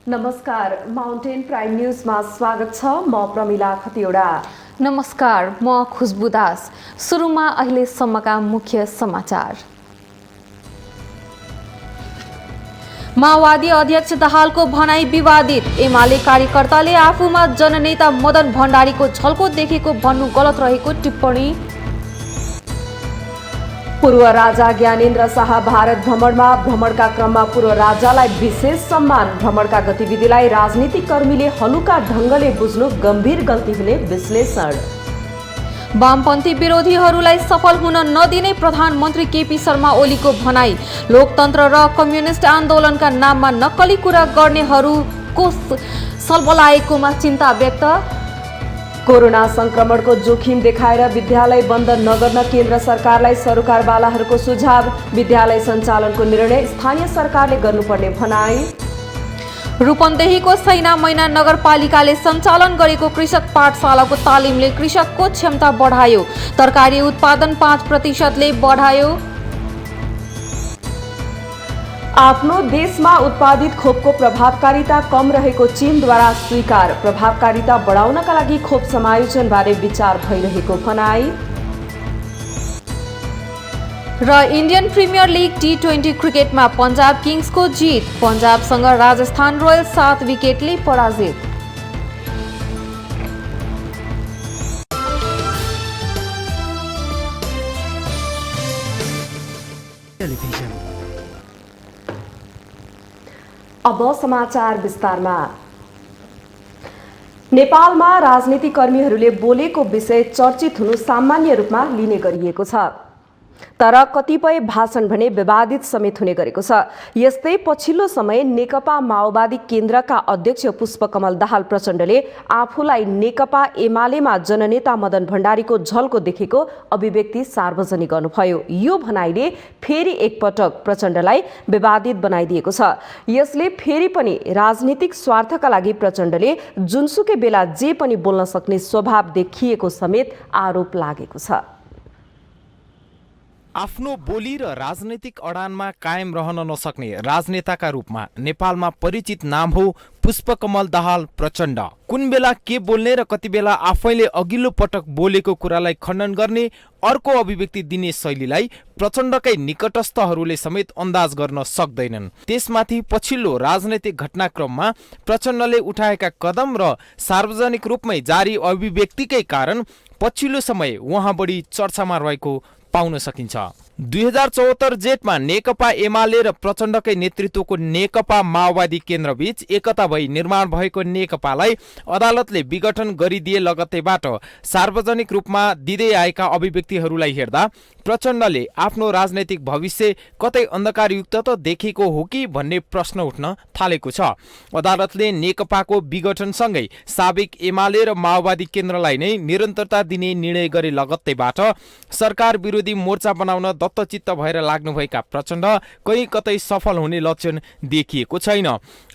नमस्कार, mountain prime न्यूजमा स्वागत छ। म प्रमिला खतिवडा। नमस्कार, म खुशबु दास। सुरुमा अहिलेसम्मका मुख्य समाचार। माओवादी अध्यक्ष दाहालको भनाई विवादित। एमाले कार्यकर्ताले आफूमा जननेता मदन भण्डारीको झल्को देखेको भन्नु गलत रहेको टिप्पणी। पूर्व राजा ज्ञानेन्द्र शाह भारत भ्रमणका क्रममा पूर्व राजालाई विशेष सम्मान। भ्रमणका गतिविधिलाई राजनीतिक कर्मीले हलुका ढङ्गले बुझ्नु गम्भीर गल्ती हुने विश्लेषण। वामपन्थी विरोधीहरूलाई सफल हुन नदिने प्रधानमन्त्री केपी शर्मा ओलीको भनाई। लोकतन्त्र र कम्युनिस्ट आन्दोलनका नाममा नक्कली कुरा गर्नेहरूको सल्बलाएकोमा चिन्ता व्यक्त। कोरोना संक्रमणको जोखिम देखाएर विद्यालय बन्द नगर्न केन्द्र सरकारलाई सरोकारवालाहरूको सुझाव। विद्यालय सञ्चालनको निर्णय स्थानीय सरकारले गर्नुपर्ने भनाई। रूपन्देहीको सैना मैना नगरपालिकाले सञ्चालन गरेको कृषक पाठशालाको तालिमले कृषकको क्षमता बढायो। तरकारी उत्पादन 5%ले बढायो। आफ्नो देशमा उत्पादित खोपको प्रभावकारिता कम रहेको चीनद्वारा स्वीकार। प्रभावकारिता बढाउनका लागि खोप समायोजनबारे विचार भइरहेको भनाई। र इन्डियन प्रिमियर लिग T20 क्रिकेटमा पन्जाब किङ्सको जित। पन्जाबसँग राजस्थान रोयल्स 7 विकेटले पराजित। अब समाचार विस्तारमा। नेपालमा राजनीतिक कर्मीहरूले बोलेको विषय चर्चित हुनु सामान्य रूपमा लिने गरिएको छ, तर कतिपय भाषण भने विवादित समेत हुने गरेको छ। यस्तै पछिल्लो समय नेकपा माओवादी केन्द्रका अध्यक्ष पुष्पकमल दाहाल प्रचण्डले आफूलाई नेकपा एमालेमा जननेता मदन भण्डारीको झल्को देखेको अभिव्यक्ति सार्वजनिक गर्नुभयो। यो भनाइले फेरि एकपटक प्रचण्डलाई विवादित बनाइदिएको छ। यसले फेरि पनि राजनीतिक स्वार्थका लागि प्रचण्डले जुनसुकै बेला जे पनि बोल्न सक्ने स्वभाव देखिएको समेत आरोप लागेको छ। आफ्नो बोली र राजनैतिक अडानमा कायम रहन नसक्ने राजनेताका रूपमा नेपालमा परिचित नाम हो पुष्पकमल दाहाल प्रचण्ड। कुन बेला के बोल्ने र कति बेला आफैले अघिल्लो पटक बोलेको कुरालाई खण्डन गर्ने, अर्को अभिव्यक्ति दिने शैलीलाई प्रचण्डकै निकटस्थहरूले समेत अन्दाज गर्न सक्दैनन्। त्यसमाथि पछिल्लो राजनैतिक घटनाक्रममा प्रचण्डले उठाएका कदम र सार्वजनिक रूपमै जारी अभिव्यक्तिकै कारण पछिल्लो समय उहाँ बढी चर्चामा रहेको पाउन सकिन्छ। 2074 जेठमा नेकपा एमाले र प्रचण्डकै नेतृत्वको नेकपा माओवादी केन्द्रबीच एकता भई निर्माण भएको नेकपालाई अदालतले विघटन गरिदिए लगत्तैबाट सार्वजनिक रूपमा दिँदै आएका अभिव्यक्तिहरूलाई हेर्दा प्रचण्डले आफ्नो राजनैतिक भविष्य कतै अन्धकारयुक्त त देखेको हो कि भन्ने प्रश्न उठ्न थालेको छ। अदालतले नेकपाको विघटनसँगै साबिक एमाले र माओवादी केन्द्रलाई नै निरन्तरता दिने निर्णय गरे लगत्तैबाट सरकार विरोधी मोर्चा बनाउन दत्तचित्त भएर लाग्नुभएका प्रचण्ड कहीँ कतै सफल हुने लक्षण देखिएको छैन।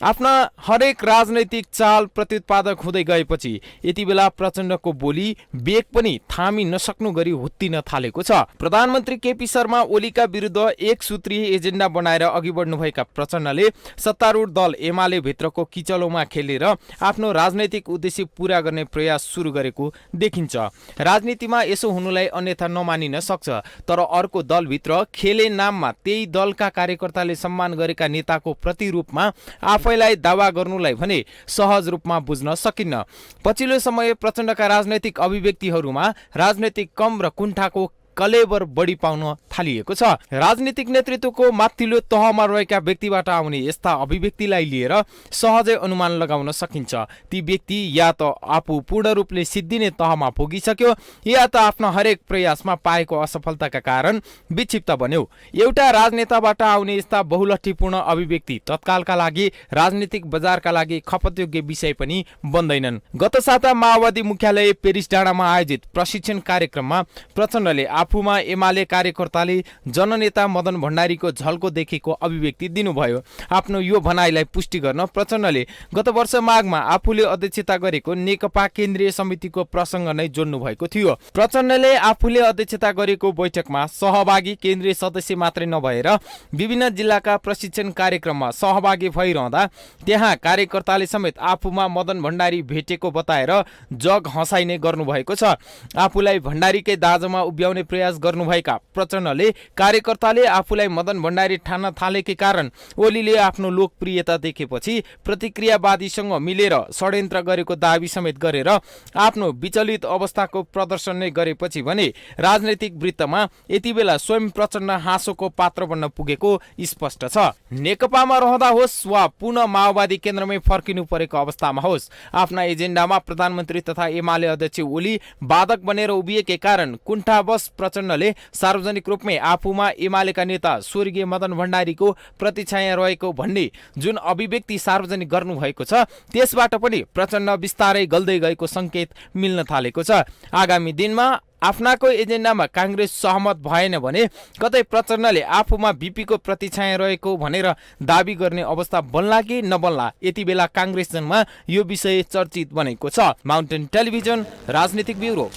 आफ्ना हरेक राजनैतिक चाल प्रत्युत्पादक हुँदै गएपछि यति बेला प्रचण्डको बोली वेग पनि थामी नसक्नु गरी हुत्तिन थालेको छ। प्रधानमन्त्री केपी शर्मा ओलीका विरुद्ध एक सूत्रीय एजेन्डा बनाएर अघि बढ्नुभएका प्रचण्डले सत्तारूढ दल एमाले भित्रको किचलोमा खेलेर आफ्नो राजनैतिक उद्देश्य पूरा गर्ने प्रयास सुरु गरेको देखिन्छ। राजनीतिमा यसो हुनुलाई अन्यथा नमानिन सक्छ, तर अर्को दलभित्र खेले नाममा त्यही दलका कार्यकर्ताले सम्मान गरेका नेताको प्रतिरूपमा आफैलाई दावा गर्नुलाई भने सहज रूपमा बुझ्न सकिन्न। पछिल्लो समय प्रचण्डका राजनैतिक अभिव्यक्तिहरूमा राजनैतिक कम र कुण्ठाको कलेबर बढी पाउन थालिएको छ। राजनीतिक नेतृत्वको माथिल्लो तहमा रहेका व्यक्तिबाट आउने यस्ता अभिव्यक्तिलाई लिएर सहजै अनुमान लगाउन सकिन्छ। ती व्यक्ति या त आफू पूर्ण रूपले सिद्धिने तहमा पुगिसक्यो या त आफ्ना हरेक प्रयासमा पाएको असफलताका कारण विक्षिप्त बन्यो। एउटा राजनेताबाट आउने यस्ता बहुलठीपूर्ण अभिव्यक्ति तत्कालका लागि राजनीतिक बजारका लागि खपतयोग्य विषय पनि बन्दैनन्। गत साता माओवादी मुख्यालय पेरिस डाँडामा आयोजित प्रशिक्षण कार्यक्रममा प्रचण्डले आफूमा एमाले कार्यकर्ताले जननेता मदन भण्डारीको झल्को देखेको अभिव्यक्ति दिनुभयो। आफ्नो यो भनाइलाई पुष्टि गर्न प्रचण्डले गत वर्ष माघमा आफूले अध्यक्षता गरेको नेकपा केन्द्रीय समितिको प्रसङ्ग नै जोड्नु भएको थियो। प्रचण्डले आफूले अध्यक्षता गरेको बैठकमा सहभागी केन्द्रीय सदस्य मात्रै नभएर विभिन्न जिल्लाका प्रशिक्षण कार्यक्रममा सहभागी भइरहँदा त्यहाँ कार्यकर्ताले समेत आफूमा मदन भण्डारी भेटेको बताएर जग हँसाइने गर्नुभएको छ। आफूलाई भण्डारीकै दाँजोमा उभ्याउने प्रयास गर्नुभएका प्रचण्डले कार्यकर्ताले आफूलाई मदन भण्डारी ठान्न थालेकै कारण ओलीले आफ्नो लोकप्रियता देखेपछि प्रतिक्रियावादीसँग मिलेर षड्यन्त्र गरेको दाबी समेत गरेर आफ्नो विचलित अवस्थाको प्रदर्शन नै गरेपछि भने राजनैतिक वृत्तमा यति बेला स्वयं प्रचण्ड हाँसोको पात्र बन्न पुगेको स्पष्ट छ। नेकपामा रहँदा होस् वा पुनः माओवादी केन्द्रमै फर्किनु परेको अवस्थामा होस्, आफ्ना एजेन्डामा प्रधानमन्त्री तथा एमाले अध्यक्ष ओली बाधक बनेर उभिएकै कारण कुण्ठावश प्रचण्डले सार्वजनिक रूपमै आफूमा एमालेका नेता स्वर्गीय मदन भण्डारीको प्रतिछाया रहेको भन्ने जुन अभिव्यक्ति सार्वजनिक गर्नुभएको छ त्यसबाट पनि प्रचण्ड बिस्तारै गल्दै गएको संकेत मिल्न थालेको छ। आगामी दिनमा आफ्नाको एजेन्डामा काङ्ग्रेस सहमत भएन भने कतै प्रचण्डले आफूमा बीपीको प्रतिछाया रहेको भनेर दाबी गर्ने अवस्था बन्ला कि नबन्ला, यति बेला काङ्ग्रेसजनमा यो विषय चर्चित बनेको छ। माउन्टेन टेलिभिजन राजनीतिक ब्युरो।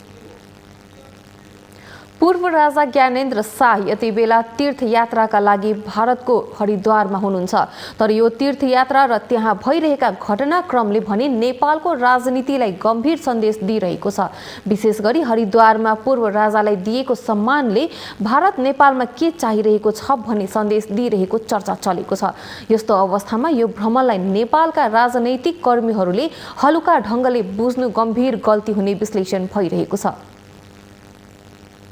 पूर्व राजा ज्ञानेन्द्र शाह यति बेला तीर्थयात्राका लागि भारतको हरिद्वारमा हुनुहुन्छ। तर यो तीर्थयात्रा र त्यहाँ भइरहेका घटनाक्रमले भने नेपालको राजनीतिलाई गम्भीर सन्देश दिइरहेको छ। विशेष गरी हरिद्वारमा पूर्व राजालाई दिएको सम्मानले भारत नेपालमा के चाहिरहेको छ भन्ने सन्देश दिइरहेको चर्चा चलेको छ। यस्तो अवस्थामा यो भ्रमणलाई नेपालका राजनैतिक कर्मीहरूले हलुका ढङ्गले बुझ्नु गम्भीर गल्ती हुने विश्लेषण भइरहेको छ।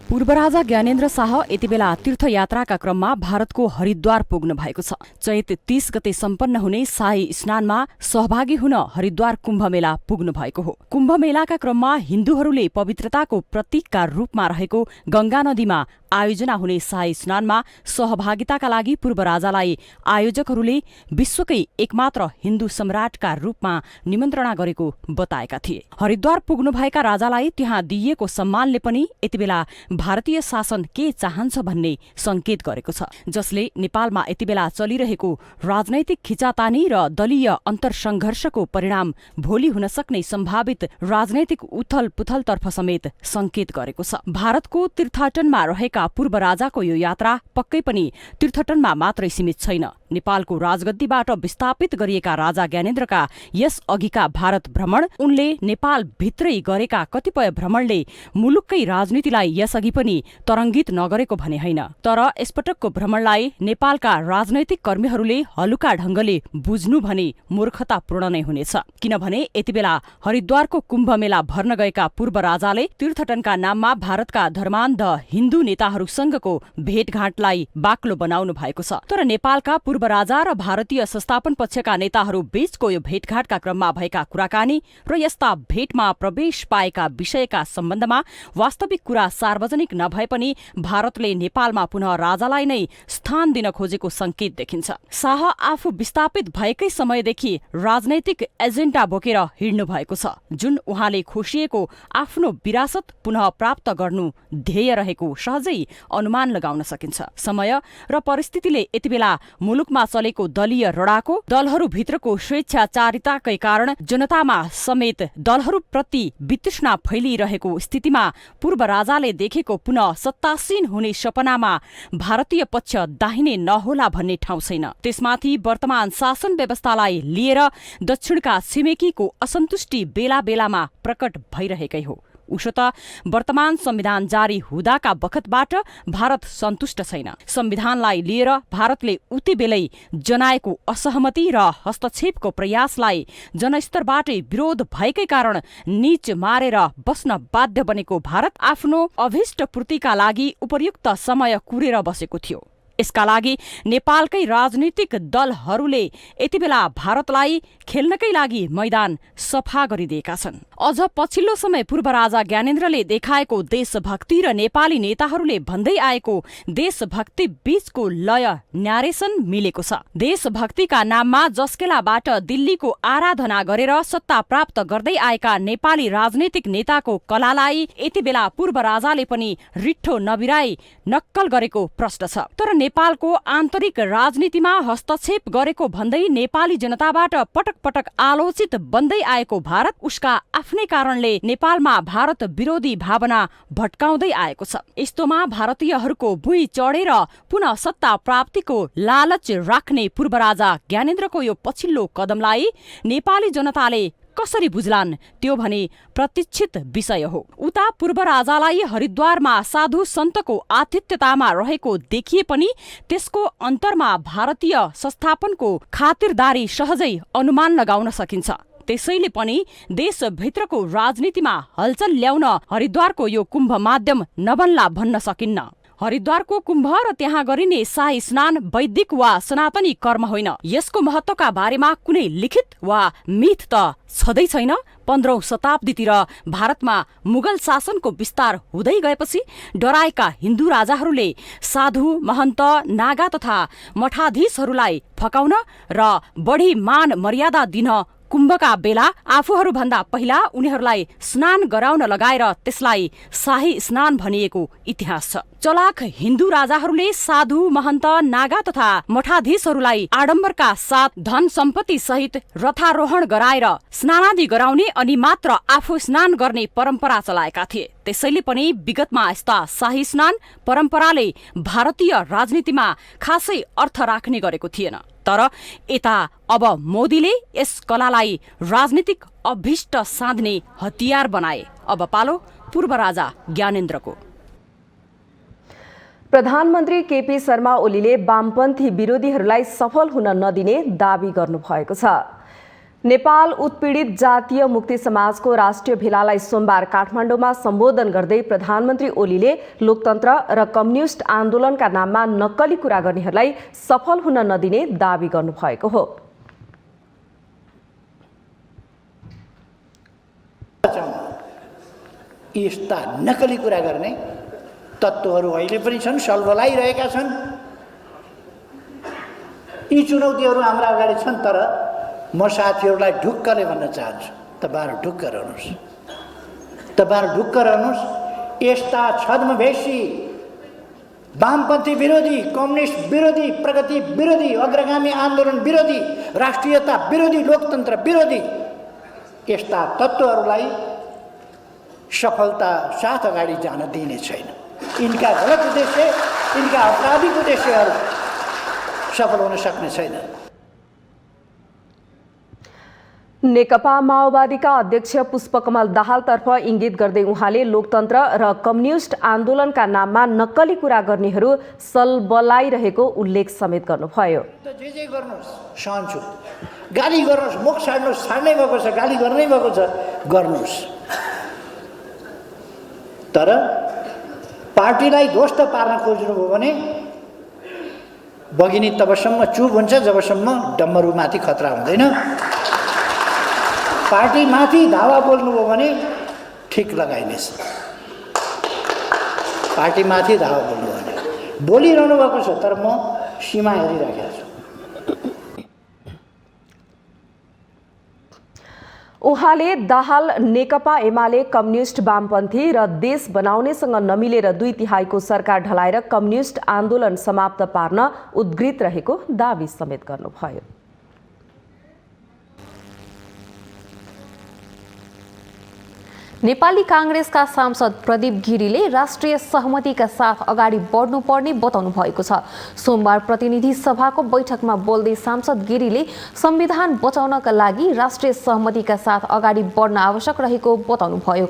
पूर्व राजा ज्ञानेन्द्र शाह यति बेला तीर्थयात्राका क्रममा भारतको हरिद्वार पुग्नु भएको छ। चैत 30 गते सम्पन्न हुने शाही स्नानमा सहभागी हुन हरिद्वार कुम्भ मेला पुग्नु भएको हो। कुम्भ मेलाका क्रममा हिन्दूहरूले पवित्रताको प्रतीकका रूपमा रहेको गंगा नदीमा आयोजना हुने शाही स्नानमा सहभागिताका लागि पूर्व राजालाई आयोजकहरूले विश्वकै एकमात्र हिन्दू सम्राटका रूपमा निमन्त्रणा गरेको बताएका थिए। हरिद्वार पुग्नुभएका राजालाई त्यहाँ दिइएको सम्मानले पनि यति बेला भारतीय शासन के चाहन्छ भन्ने संकेत गरेको छ, जसले नेपालमा यति बेला चलिरहेको राजनैतिक खिचातानी र दलीय अन्तर्संघर्षको परिणाम भोलि हुन सक्ने सम्भावित राजनैतिक उथल पुथलतर्फ समेत संकेत गरेको छ। भारतको तीर्थाटनमा रहेका पूर्व राजाको यो यात्रा पक्कै पनि तीर्थटनमा मात्रै सीमित छैन। नेपालको राजगद्दीबाट विस्थापित गरिएका राजा ज्ञानेन्द्रका यस अघिका भारत भ्रमण, उनले नेपाल भित्रै गरेका कतिपय भ्रमणले मुलुककै राजनीतिलाई यसअघि पनि तरङ्गित नगरेको भने होइन। तर यसपटकको भ्रमणलाई नेपालका राजनैतिक कर्मीहरूले हलुका ढङ्गले बुझ्नु भने मूर्खतापूर्ण नै हुनेछ। किनभने यति बेला हरिद्वारको कुम्भ मेला भर्न गएका पूर्व राजाले तीर्थटनका नाममा भारतका धर्मान्ध हिन्दू नेताहरूसँगको भेटघाटलाई बाक्लो बनाउनु भएको छ। तर नेपालका पूर्व राजा र भारतीय संस्थापन पक्षका नेताहरू बीचको यो भेटघाटका क्रममा भएका कुराकानी र यस्ता भेटमा प्रवेश पाएका विषयका सम्बन्धमा वास्तविक कुरा सार्वजनिक नभए पनि भारतले नेपालमा पुनः राजालाई नै स्थान दिन खोजेको संकेत देखिन्छ। शाह आफू विस्थापित भएकै समयदेखि राजनैतिक एजेन्डा बोकेर हिँड्नु भएको छ, जुन उहाँले खोसिएको आफ्नो विरासत पुनः प्राप्त गर्नु ध्येय रहेको सहजै अनुमान लगाउन सकिन्छ। समय र परिस्थितिले यति बेला मुलुकमा चलेको दलीय रडाको, दलहरूभित्रको स्वेच्छाचारिताकै कारण जनतामा समेत दलहरूप्रति वितृष्णा फैलिरहेको स्थितिमा पूर्व राजाले देखेको पुनः सत्तासीन हुने सपनामा भारतीय पक्ष दाहिने नहोला भन्ने ठाउँ छैन। त्यसमाथि वर्तमान शासन व्यवस्थालाई लिएर दक्षिणका छिमेकीको असन्तुष्टि बेला बेलामा प्रकट भइरहेकै हो। उसो त वर्तमान संविधान जारी हुँदाका बखतबाट भारत सन्तुष्ट छैन। संविधानलाई लिएर भारतले उति बेलै जनाएको असहमति र हस्तक्षेपको प्रयासलाई जनस्तरबाटै विरोध भएकै कारण नीच मारेर बस्न बाध्य बनेको भारत आफ्नो अभिष्ट पूर्तिका लागि उपयुक्त समय कुरेर बसेको थियो। यसका लागि नेपालकै राजनीतिक दलहरूले यति बेला भारतलाई खेल्नकै लागि मैदान सफा गरिदिएका छन्। अझ पछिल्लो समय पूर्व राजा ज्ञानेन्द्रले देखाएको देशभक्ति र नेपाली नेताहरूले भन्दै आएको देशभक्ति बीचको लय न्यारेसन मिलेको छ। देशभक्तिका नाममा जस्केलाबाट दिल्लीको आराधना गरेर सत्ता प्राप्त गर्दै आएका नेपाली राजनीतिक नेताको कलालाई यति बेला पूर्व राजाले पनि रिट्ठो नबिराई नक्कल गरेको प्रश्न छ। तर नेपालको आन्तरिक राजनीतिमा हस्तक्षेप गरेको भन्दै नेपाली जनताबाट पटक पटक आलोचित बन्दै आएको भारत उसका आफ्नै कारणले नेपालमा भारत विरोधी भावना भट्काउँदै आएको छ। यस्तोमा भारतीयहरूको भुइँ चढेर पुनः सत्ता प्राप्तिको लालच राख्ने पूर्व राजा ज्ञानेन्द्रको यो पछिल्लो कदमलाई नेपाली जनताले कसरी बुझलान् त्यो भने प्रतीक्षित विषय हो। उता पूर्व राजालाई हरिद्वारमा साधु सन्तको आतिथ्यतामा रहेको देखिए पनि त्यसको अन्तरमा भारतीय संस्थापनको खातिरदारी सहजै अनुमान लगाउन सकिन्छ। त्यसैले पनि देशभित्रको राजनीतिमा हलचल ल्याउन हरिद्वारको यो कुम्भ माध्यम नबन्ला भन्न सकिन्न। हरिद्वारको कुम्भ र त्यहाँ गरिने शाही स्नान वैदिक वा सनातनी कर्म होइन। यसको महत्वका बारेमा कुनै लिखित वा मिथ त छँदै छैन। 15औं शताब्दीतिर भारतमा मुगल शासनको विस्तार हुँदै गएपछि डराएका हिन्दू राजाहरूले साधु महन्त नागा तथा मठाधीशहरूलाई फकाउन र बढी मान मर्यादा दिन कुम्भका बेला आफूहरूभन्दा पहिला उनीहरूलाई स्नान गराउन लगाएर त्यसलाई शाही स्नान भनिएको इतिहास छ। चलाक हिन्दू राजाहरूले साधु महन्त नागा तथा मठाधीशहरूलाई आडम्बरका साथ धन सम्पत्ति सहित रथारोहण गराएर स्नानादि गराउने अनि मात्र आफू स्नान गर्ने परम्परा चलाएका थिए। त्यसैले पनि विगतमा यस्ता शाही स्नान परम्पराले भारतीय राजनीतिमा खासै अर्थ राख्ने गरेको थिएन। तर यता अब मोदीले यस कलालाई राजनीतिक अभिष्ट साध्ने हतियार बनाए। अब पालो पूर्व राजा ज्ञानेन्द्रको। प्रधानमन्त्री केपी शर्मा ओलीले वामपन्थी विरोधीहरूलाई सफल हुन नदिने दावी गर्नुभएको छ। नेपाल उत्पीडित जातीय मुक्ति समाजको राष्ट्रिय भेलालाई सोमबार काठमाडौँमा सम्बोधन गर्दै प्रधानमन्त्री ओलीले लोकतन्त्र र कम्युनिस्ट आन्दोलनका नाममा नक्कली कुरा गर्नेहरूलाई सफल हुन नदिने दावी गर्नुभएको हो। यस्ता नक्कली कुरा गर्ने तत्त्वहरू अहिले पनि छन्, सल्बलाइरहेका छन्। यी चुनौतीहरू हाम्रा अगाडि छन्। तर म साथीहरूलाई ढुक्कले भन्न चाहन्छु, तपाईँहरू ढुक्क रहनुहोस्, तपाईँहरू ढुक्क रहनुहोस्। यस्ता छद्मवेशी वामपन्थी विरोधी, कम्युनिस्ट विरोधी, प्रगति विरोधी, अग्रगामी आन्दोलन विरोधी, राष्ट्रियता विरोधी, लोकतन्त्र विरोधी यस्ता तत्त्वहरूलाई सफलता साथ अगाडि जान दिने छैन। यिनका गलत उद्देश्य, यिनका आपराधिक उद्देश्यहरू सफल हुन सक्ने छैन। नेकपा माओवादीका अध्यक्ष पुष्पकमल दाहालतर्फ इङ्गित गर्दै उहाँले लोकतन्त्र र कम्युनिस्ट आन्दोलनका नाममा नक्कली कुरा गर्नेहरू सल्बलाइरहेको उल्लेख समेत गर्नुभयो। जे गर्नुहोस् सहन्छु, गाली गर्नुहोस्, मुख छाड्नुहोस्, छाड्नै भएको छ, गाली गर्नै भएको छ, गर्नुहोस्। तर पार्टीलाई ध्वस्त पार्न खोज्नुभयो भने बगिनी तबसम्म चुप हुन्छ जबसम्म डम्बरुमाथि खतरा हुँदैन। पार्टीमाथि धावा बोल्नुभयो भने ठिक लगाइनेछ। पार्टीमाथि धावा बोल्नुभयो भने बोलिरहनु भएको छ, तर म सीमा हेरिराखेको छु। उहाँले दाहाल नेकपा एमाले कम्युनिस्ट वामपन्थी र देश बनाउनेसँग नमिलेर 2/3 सरकार ढलाएर कम्युनिस्ट आन्दोलन समाप्त पार्न उद्ग्रित रहेको दावी समेत गर्नुभयो। नेपाली कांग्रेसका सांसद प्रदीप गिरीले राष्ट्रिय सहमतिका साथ अगाडि बढ्नुपर्ने बताउनु भएको छ। सोमबार प्रतिनिधि सभाको बैठकमा बोल्दै सांसद गिरीले संविधान बचाउनका लागि राष्ट्रिय सहमतिका साथ अगाडि बढ्न आवश्यक रहेको बताउनुभयो।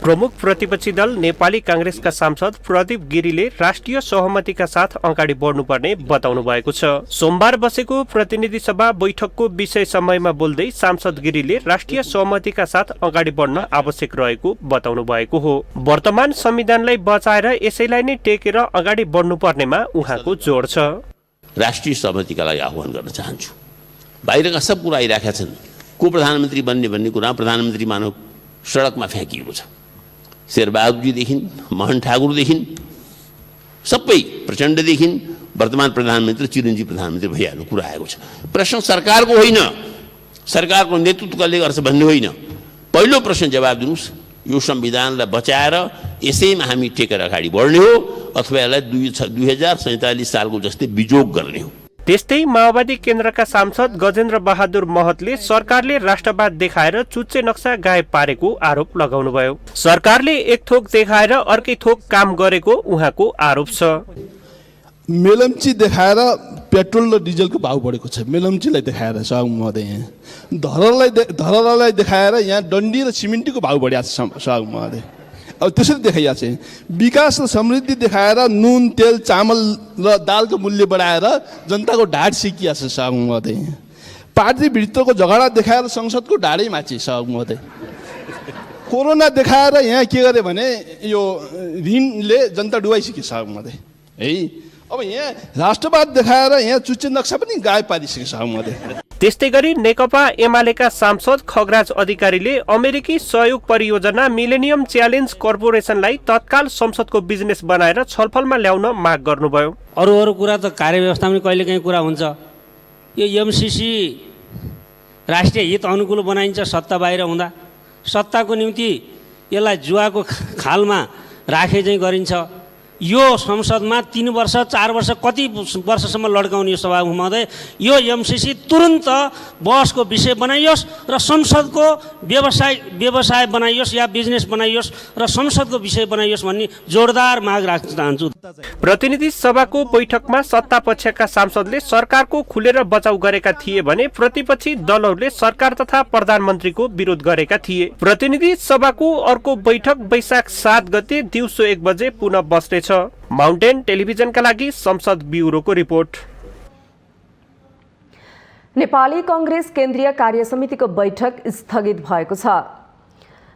प्रमुख प्रतिपक्षी दल नेपाली कांग्रेसका सांसद प्रदीप गिरीले राष्ट्रिय सहमतिका साथ अगाडि बढ्नुपर्ने बताउनु भएको छ। सोमबार बसेको प्रतिनिधि सभा बैठकको विषय समयमा बोल्दै सांसद गिरीले राष्ट्रिय सहमतिका साथ अगाडि बढ्न आवश्यक रहेको बताउनु भएको हो। वर्तमान संविधानलाई बचाएर यसैलाई नै टेकेर अगाडि बढ्नुपर्नेमा उहाँको जोड छ। राष्ट्रिय सहमतिका लागि आह्वान गर्न चाहन्छु। बाहिरका सब कुरा आइराखेका छन्। को प्रधानमन्त्री बन्ने भन्ने कुरा प्रधानमन्त्री मानव सडकमा फ्याँकिएको छ। शेरबहादुरजीदेखि मोहन ठाकुरदेखि सबै प्रचण्डदेखि वर्तमान प्रधानमन्त्री चिरञ्जीवी प्रधानमन्त्री भइहाल्नु कुरा आएको छ। प्रश्न सरकारको होइन, सरकारको नेतृत्व कसले गर्छ भन्ने होइन। पहिलो प्रश्न जवाब दिनुहोस्, यो संविधानलाई बचाएर यसैमा हामी टेकेर अगाडि बढ्ने हो अथवा यसलाई 2047 सालको जस्तै बिजोग गर्ने हो। त्यस्तै माओवादी केन्द्रका सांसद गजेन्द्र बहादुर महतले सरकारले राष्ट्रवाद देखाएर चुच्चे नक्सा गायब पारेको आरोप लगाउनुभयो। सरकारले एक थोक देखाएर अर्कै थोक काम गरेको उहाँको आरोप छ। मेलम्ची देखाएर पेट्रोल र डिजलको भाउ बढेको छ। मेलम्चीलाई देखाएर सहयोग महोदय, धरहरालाई देखाएर यहाँ डन्डी र सिमेन्टको भाउ बढिएको छ सहयोग महोदय। अब त्यसरी देखाइएको छ। विकास र समृद्धि देखाएर नुन तेल चामल र दालको मूल्य बढाएर जनताको ढाड सिकिएको छ सहयोग महोदय। पार्टीभित्रको झगडा देखाएर संसदको ढाडै माची सहयोग महोदय। कोरोना देखाएर यहाँ के गरे भने यो ऋणले जनता डुबाइसक्यो सहयोग महोदय है। अब यहाँ राष्ट्रवाद देखाएर यहाँ चुच्चे नक्सा पनि गायब पारिसक्यो सहयोग महोदय। त्यस्तै गरी नेकपा एमालेका सांसद खगराज अधिकारीले अमेरिकी सहयोग परियोजना मिलेनियम च्यालेन्ज कर्पोरेसनलाई तत्काल संसदको बिजनेस बनाएर छलफलमा ल्याउन माग गर्नुभयो। अरू कुरा त कार्यव्यवस्था पनि कहिलेकाहीँ कुरा हुन्छ। यो एमसिसी राष्ट्रिय हित अनुकूल बनाइन्छ सत्ता बाहिर हुँदा। सत्ताको निम्ति यसलाई जुवाको खालमा राखे चाहिँ गरिन्छ। यो संसदमा 3 वर्ष 4 वर्ष कति वर्षसम्म लड्काउने यो सभा महोदय। यो एमसिसी तुरन्त बहसको विषय बनाइयोस् र संसदको व्यवसाय बनाइयोस् या बिजनेस बनाइयोस् र संसदको विषय बनाइयोस् भन्ने जोरदार माग राख्न चाहन्छु। प्रतिनिधि सभाको बैठकमा सत्ता पक्षका सांसदले सरकारको खुलेर बचाउ गरेका थिए भने प्रतिपक्षी दलहरूले सरकार तथा प्रधानमन्त्रीको विरोध गरेका थिए। प्रतिनिधि सभाको अर्को बैठक वैशाख 7 गते दिउँसो 1 बजे पुनः बस्नेछ। माउन्टेन टेलिभिजनका लागि संसद ब्युरोको रिपोर्ट। नेपाली कांग्रेस केन्द्रीय कार्यसमितिको बैठक स्थगित भएको छ।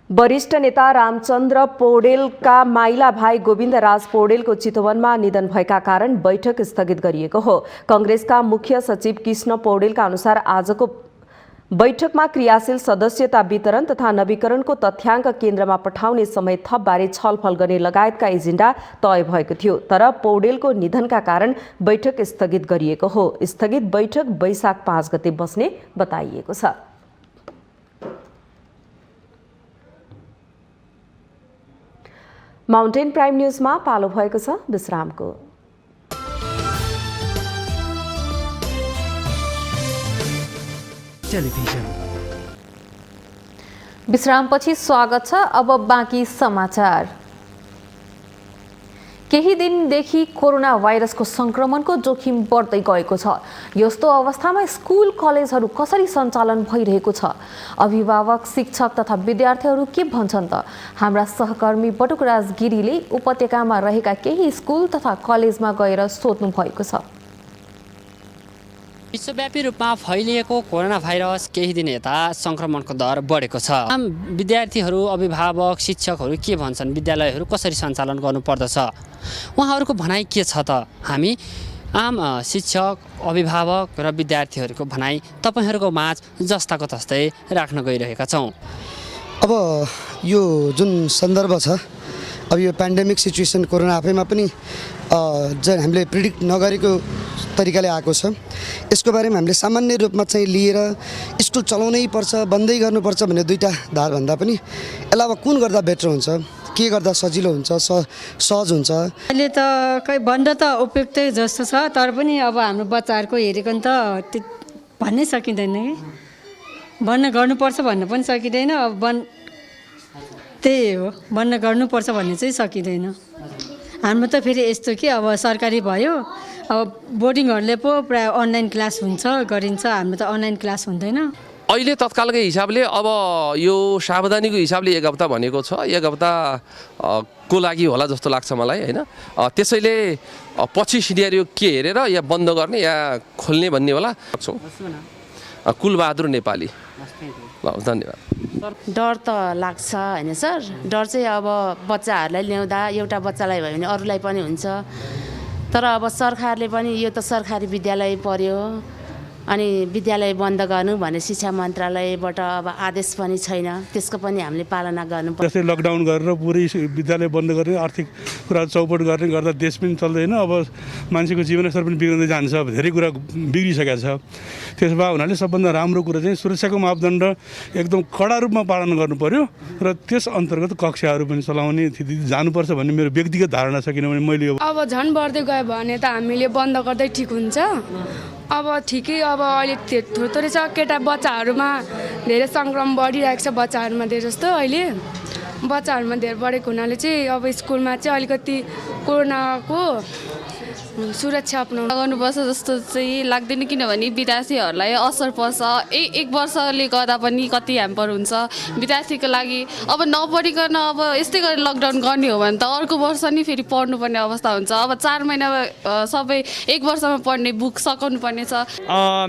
वरिष्ठ नेता रामचन्द्र पौडेलका माइला भाइ गोविन्दराज पौडेलको चितवनमा निधन भएका कारण बैठक स्थगित गरिएको हो। कांग्रेसका मुख्य सचिव कृष्ण पौडेलका अनुसार आजको बैठकमा क्रियाशील सदस्यता वितरण तथा नवीकरणको तथ्याङ्क केन्द्रमा पठाउने समय थपबारे छलफल गर्ने लगायतका एजेन्डा तय भएको थियो। तर पौडेलको निधनका कारण बैठक स्थगित गरिएको हो। स्थगित बैठक वैशाख 5 गते बस्ने बताइएको छ। माउन्टेन प्राइम न्यूजमा पालो भएको छ विश्रामको। विश्रामपछि स्वागत छ। अब बाँकी समाचार। केही दिनदेखि कोरोना भाइरसको संक्रमणको जोखिम बढ्दै गएको छ। यस्तो अवस्थामा स्कुल कलेजहरू कसरी सञ्चालन भइरहेको छ? अभिभावक, शिक्षक तथा विद्यार्थीहरू के भन्छन् त? हाम्रा सहकर्मी बटुकराज गिरीले उपत्यकामा रहेका केही स्कुल तथा कलेजमा गएर सोध्नु भएको छ। विश्वव्यापी रूपमा फैलिएको कोरोना भाइरस केही दिन यता संक्रमणको दर बढेको छ। आम विद्यार्थीहरू, अभिभावक, शिक्षकहरू के भन्छन्? विद्यालयहरू कसरी सञ्चालन गर्नुपर्दछ? उहाँहरूको भनाइ के छ त? हामी आम शिक्षक, अभिभावक र विद्यार्थीहरूको भनाइ तपाईहरूको माझ जस्ताको तस्तै राख्न गइरहेका छौँ। अब यो जुन सन्दर्भ छ, अब यो पेन्डेमिक सिचुएसन कोरोना आफैमा पनि जुन हामीले प्रिडिक्ट नगरेको तरिकाले आएको छ, यसको बारेमा हामीले सामान्य रूपमा चाहिँ लिएर स्कुल चलाउनै पर्छ, बन्दै गर्नुपर्छ भन्ने दुईवटा धार भन्दा पनि यसलाई अब कुन गर्दा बेटर हुन्छ, के गर्दा सजिलो हुन्छ, सहज हुन्छ? अहिले त खै भन्न त उपयुक्तै जस्तो छ, तर पनि अब हाम्रो बच्चाहरूको हेरेको त भन्नै सकिँदैन कि भन्न गर्नुपर्छ भन्न पनि सकिँदैन। अब त्यही हो, भन्न गर्नुपर्छ भन्ने चाहिँ सकिँदैन। हाम्रो त फेरि यस्तो कि अब सरकारी भयो, अब बोर्डिङहरूले पो प्रायः अनलाइन क्लास गरिन्छ। हाम्रो त अनलाइन क्लास हुँदैन। अहिले तत्कालकै हिसाबले अब यो सावधानीको हिसाबले 1 हप्ता भनेको छ। 1 हप्ता को लागि होला जस्तो लाग्छ मलाई हैन। त्यसैले पछि सिनेरियो के हेरेर या बन्द गर्ने या खोल्ने भन्ने होला। कुलबहादुर नेपाली। ल धन्यवाद। डर त लाग्छ हैन सर। डर चाहिँ अब बच्चाहरूलाई ल्याउँदा एउटा बच्चालाई भयो भने अरूलाई पनि हुन्छ। तर अब सरकारले पनि यो त सरकारी विद्यालय पर्यो अनि विद्यालय बन्द गर्नु भने शिक्षा मन्त्रालयबाट अब आदेश पनि छैन। त्यसको पनि हामीले पालना गर्नुपर्छ। जस्तै लकडाउन गरेर पुरै विद्यालय बन्द गर्ने आर्थिक कुरा चौपट गर्ने गर्दा देश पनि चल्दैन। अब मान्छेको जीवनस्तर पनि बिग्रिँदै जान्छ। अब धेरै कुरा बिग्रिसकेको छ। त्यसो भए हुनाले सबभन्दा राम्रो कुरा चाहिँ सुरक्षाको मापदण्ड एकदम कडा रूपमा पालन गर्नु पर्यो र त्यस अन्तर्गत कक्षाहरू पनि चलाउने जानुपर्छ भन्ने मेरो व्यक्तिगत धारणा छ। किनभने मैले अब झन् बढ्दै गयो भने त हामीले बन्द गर्दै ठिक हुन्छ। अब ठिकै अब अहिले थोरै छ केटा बच्चाहरूमा धेरै सङ्क्रमण बढिरहेको छ। बच्चाहरूमा धेरै जस्तो अहिले बच्चाहरूमा धेरै बढेको हुनाले चाहिँ अब स्कुलमा चाहिँ अलिकति कोरोनाको सुरक्षा अपनाउनु गर्नुपर्छ जस्तो चाहिँ लाग्दैन। किनभने विद्यार्थीहरूलाई असर पर्छ। एक वर्षले गर्दा पनि कति ह्याम्पर हुन्छ विद्यार्थीको लागि। अब नपढिकन अब यस्तै गरेर लकडाउन गर्ने हो भने त अर्को वर्ष नि फेरि पढ्नुपर्ने अवस्था हुन्छ। अब 4 महिना सबै 1 वर्षमा पढ्ने बुक सकाउनु पर्ने छ।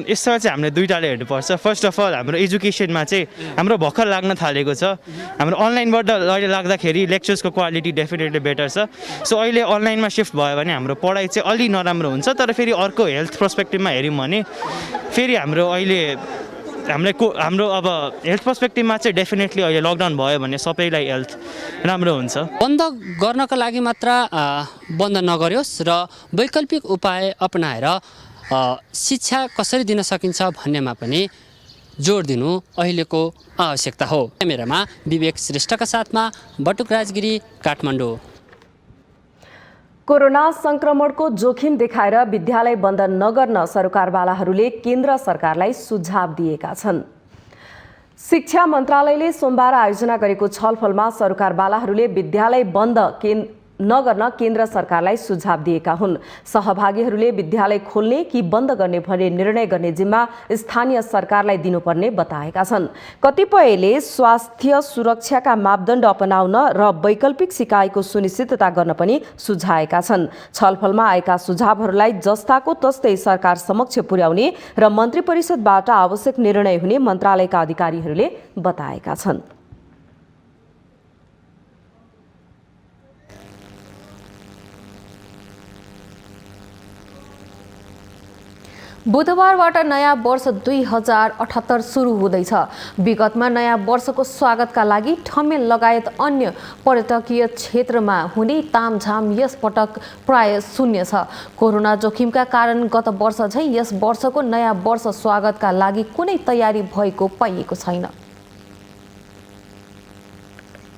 यसमा चाहिँ हामीले दुईटाले हेर्नुपर्छ। फर्स्ट अफ अल हाम्रो एजुकेसनमा चाहिँ हाम्रो भर्खर लाग्न थालेको छ। हाम्रो अनलाइनबाट अहिले लाग्दाखेरि लेक्चर्सको क्वालिटी डेफिनेटली बेटर छ। सो अहिले अनलाइनमा शिफ्ट भयो भने हाम्रो पढाइ चाहिँ अलि नराम्रो हुन्छ। तर फेरि अर्को हेल्थ पर्सपेक्टिभमा हेऱ्यौँ भने फेरि हाम्रो अब हेल्थ पर्सपेक्टिभमा चाहिँ डेफिनेटली अहिले लकडाउन भयो भने सबैलाई हेल्थ राम्रो हुन्छ। बन्द गर्नको लागि मात्र बन्द नगर्योस् र वैकल्पिक उपाय अपनाएर शिक्षा कसरी दिन सकिन्छ भन्नेमा पनि जोड दिनु अहिलेको आवश्यकता हो। क्यामेरामा विवेक श्रेष्ठका साथमा बटुक राजगिरी, काठमाडौँ। कोरोना संक्रमणको जोखिम देखाएर विद्यालय बन्द नगर्न सरकारवालाहरूले केन्द्र सरकारलाई सुझाव दिएका छन्। शिक्षा मन्त्रालयले सोमबार आयोजना गरेको छलफलमा सरकारवालाहरूले विद्यालय बन्द नगर्न केन्द्र सरकारलाई सुझाव दिएका हुन्। सहभागीहरूले विद्यालय खोल्ने कि बन्द गर्ने भन्ने निर्णय गर्ने जिम्मा स्थानीय सरकारलाई दिनुपर्ने बताएका छन्। कतिपयले स्वास्थ्य सुरक्षाका मापदण्ड अपनाउन र वैकल्पिक सिकाइको सुनिश्चितता गर्न पनि सुझाएका छन्। छलफलमा आएका सुझावहरूलाई जस्ताको तस्तै सरकार समक्ष पुर्याउने र मन्त्री परिषदबाट आवश्यक निर्णय हुने मन्त्रालयका अधिकारीहरूले बताएका छन्। बुधबारबाट नयाँ वर्ष 2078 सुरु हुँदैछ। विगतमा नयाँ वर्षको स्वागतका लागि ठमेल लगायत अन्य पर्यटकीय क्षेत्रमा हुने तामझाम यस पटक प्राय शून्य छ। कोरोना जोखिमका कारण गत वर्ष झैँ यस वर्षको नयाँ वर्ष स्वागतका लागि कुनै तयारी भएको पाइएको छैन।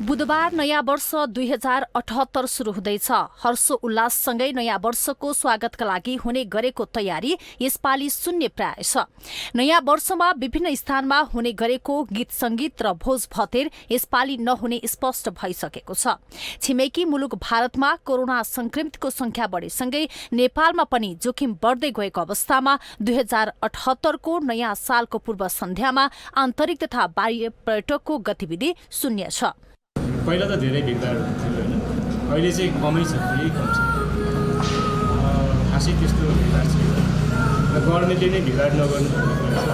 बुधबार नयाँ वर्ष 2078 सुरु हुँदैछ। हर्ष उल्लाससँगै नयाँ वर्षको स्वागतका लागि हुने गरेको तयारी यसपालि शून्य प्राय छ। नयाँ वर्षमा विभिन्न स्थानमा हुने गरेको गीत संगीत र भोज भतेर यसपालि नहुने स्पष्ट भइसकेको छ। छिमेकी मुलुक भारतमा कोरोना संक्रमितको संख्या बढेसँगै नेपालमा पनि जोखिम बढ्दै गएको अवस्थामा 2078 को नयाँ सालको पूर्व सन्ध्यामा आन्तरिक तथा बाह्य पर्यटकको गतिविधि शून्य छ। पहिला त धेरै भिडभाड हुन्थ्यो होइन, अहिले चाहिँ कमै छ, यही कम छ। खासै त्यस्तो भिडभाड छैन र गभर्मेन्टले नै भिडभाड नगर्नु भन्ने कुरा छ।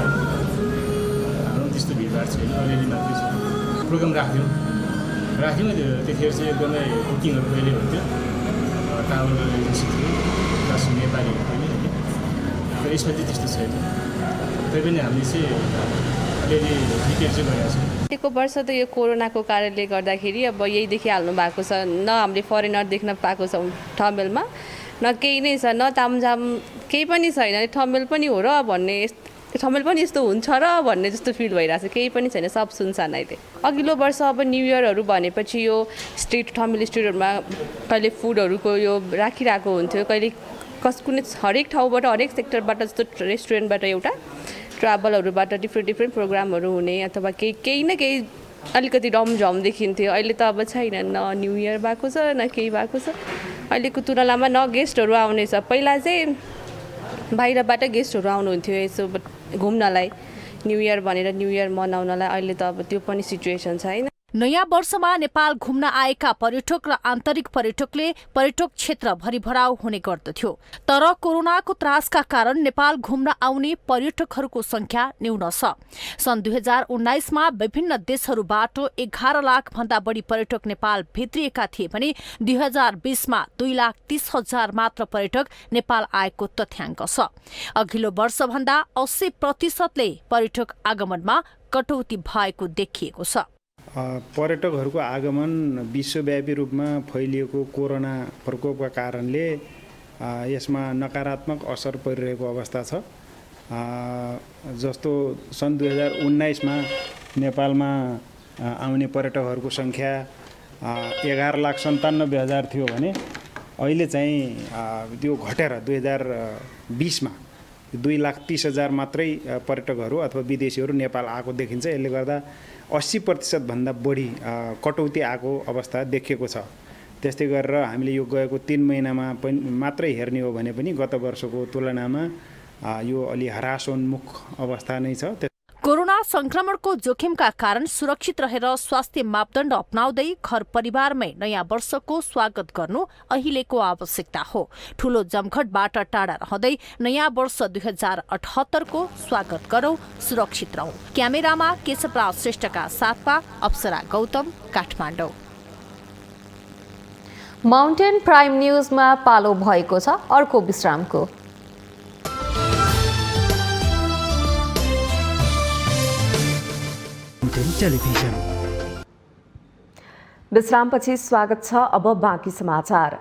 हाम्रो त्यस्तो भिडभाड छैन, अलिअलि मात्रै छ। प्रोग्राम राख्यौँ त्यतिखेर चाहिँ एकदमै बुकिङहरू पहिले हुन्थ्यो, ट्राभल एजेन्सी थियो प्लस नेपालीहरू पनि होइन। तर यसमा चाहिँ त्यस्तो छैन। तैपनि हामीले चाहिँ अलिअलि रिपेयर चाहिँ गरेको छ। को वर्ष त यो कोरोनाको कारणले गर्दाखेरि अब यही देखिहाल्नु भएको छ। न हामीले फरेनर देख्न पाएको छौँ ठमेलमा, न केही नै छ, न तामझाम केही पनि छैन। ठमेल पनि हो र भन्ने, ठमेल पनि यस्तो हुन्छ र भन्ने जस्तो फिल भइरहेको छ। केही पनि छैन, सब सुनसान अहिले। अघिल्लो वर्ष अब न्यू इयरहरू भनेपछि यो स्ट्रिट ठमेल स्ट्रिटहरूमा कहिले फुडहरूको यो राखिरहेको हुन्थ्यो, कहिले कुनै हरेक ठाउँबाट हरेक सेक्टरबाट जस्तो रेस्टुरेन्टबाट एउटा ट्राभलहरूबाट डिफ्रेन्ट प्रोग्रामहरू हुने अथवा केही न केही अलिकति रमझम देखिन्थ्यो। अहिले त अब छैन, न न्यू इयर भएको छ न केही भएको छ। अहिलेको तुलनामा न गेस्टहरू आउने छ। पहिला चाहिँ बाहिरबाट गेस्टहरू आउनुहुन्थ्यो यसो घुम्नलाई। न्यू इयर भनेर न्यू इयर मनाउनलाई अहिले त अब त्यो पनि सिचुएसन छैन। नयाँ वर्षमा नेपाल घुम्न आएका पर्यटक र आन्तरिक पर्यटकले पर्यटक क्षेत्र भरिभराउ हुने गर्दथ्यो। तर कोरोनाको त्रासका कारण नेपाल घुम्न आउने पर्यटकहरूको संख्या न्यून छ। सन् 2019मा विभिन्न देशहरूबाट 11 लाख भन्दा बढी पर्यटक नेपाल भित्रिएका थिए भने 2020मा 2,30,000 मात्र पर्यटक नेपाल आएको तथ्याङ्क छ। अघिल्लो वर्षभन्दा 80%ले पर्यटक आगमनमा कटौती भएको देखिएको छ। पर्यटकहरूको आगमन विश्वव्यापी रूपमा फैलिएको कोरोना प्रकोपका कारणले यसमा नकारात्मक असर परिरहेको अवस्था छ। जस्तो सन् 2019मा नेपालमा आउने पर्यटकहरूको सङ्ख्या 11,97,000 थियो भने अहिले चाहिँ त्यो घटेर 2020मा 2,30,000 मात्रै पर्यटकहरू अथवा विदेशीहरू नेपाल आएको देखिन्छ। यसले गर्दा 80% भन्दा बढी कटौती आएको अवस्था देखिएको छ। त्यस्तै गरेर हामीले यो गएको 3 महिनामा पनि मात्रै हेर्ने हो भने पनि गत वर्षको तुलनामा यो अलि ह्रासोन्मुख अवस्था नै छ। कोरोना संक्रमणको जोखिमका कारण सुरक्षित रहेर स्वास्थ्य मापदण्ड अपनाउँदै घर परिवारमै नयाँ वर्षको स्वागत गर्नु अहिलेको आवश्यकता हो। ठूलो जमघटबाट टाढा रहँदै नयाँ वर्ष 2078 को स्वागत गरौं, सुरक्षित रहौं। क्यामेरामा केशवराज श्रेष्ठका साथमा अप्सरा गौतम, काठमाडौँ। माउन्टेन प्राइम न्यूजमा पालो भएको छ अर्को विश्रामको। टेलिभिजन विश्रामपछि स्वागत छ। अब बाँकी समाचार।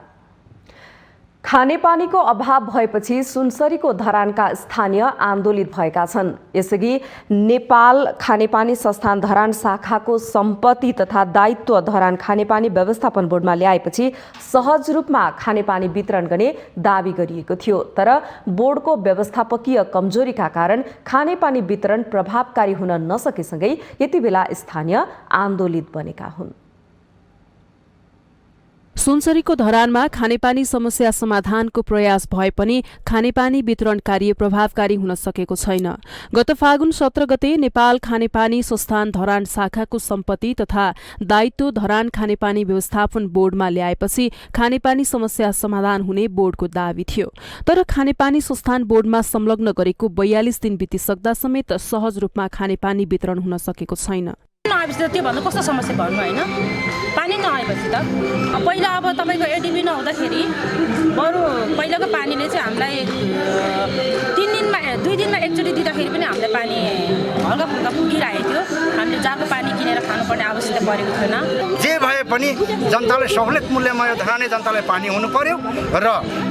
खानेपानीको अभाव भएपछि सुनसरीको धरानका स्थानीय आन्दोलित भएका छन्। यसअघि नेपाल खानेपानी संस्थान धरान शाखाको सम्पत्ति तथा दायित्व धरान खानेपानी व्यवस्थापन बोर्डमा ल्याएपछि सहज रूपमा खानेपानी वितरण गर्ने दावी गरिएको थियो। तर बोर्डको व्यवस्थापकीय कमजोरीका कारण खानेपानी वितरण प्रभावकारी हुन नसकेसँगै यति बेला स्थानीय आन्दोलित बनेका हुन्। सुनसरीको धरानमा खानेपानी समस्या समाधानको प्रयास भए पनि खानेपानी वितरण कार्य प्रभावकारी हुन सकेको छैन। गत फागुन 17 गते नेपाल खानेपानी संस्थान धरान शाखाको सम्पत्ति तथा दायित्व धरान खानेपानी व्यवस्थापन बोर्डमा ल्याएपछि खानेपानी समस्या समाधान हुने बोर्डको दावी थियो। तर खानेपानी संस्थान बोर्डमा संलग्न गरेको 42 दिन बितिसक्दा समेत सहज रूपमा खानेपानी वितरण हुन सकेको छैन। नआएपछि त त्यो भन्नु कस्तो समस्या भन्नु होइन। पानी नआएपछि त पहिला अब तपाईँको एडिबी नहुँदाखेरि बरु पहिलाको पानीले चाहिँ हामीलाई 2 दिनमा एकचोटि दिँदाखेरि पनि हामीलाई पानी हल्का फुल्का पुगिरहेको थियो। हामीले जाको पानी किनेर खानुपर्ने आवश्यकता परेको थिएन। जे भए पनि जनताले सहुलियत मूल्यमा यो धराने जनतालाई पानी हुनु पर्यो र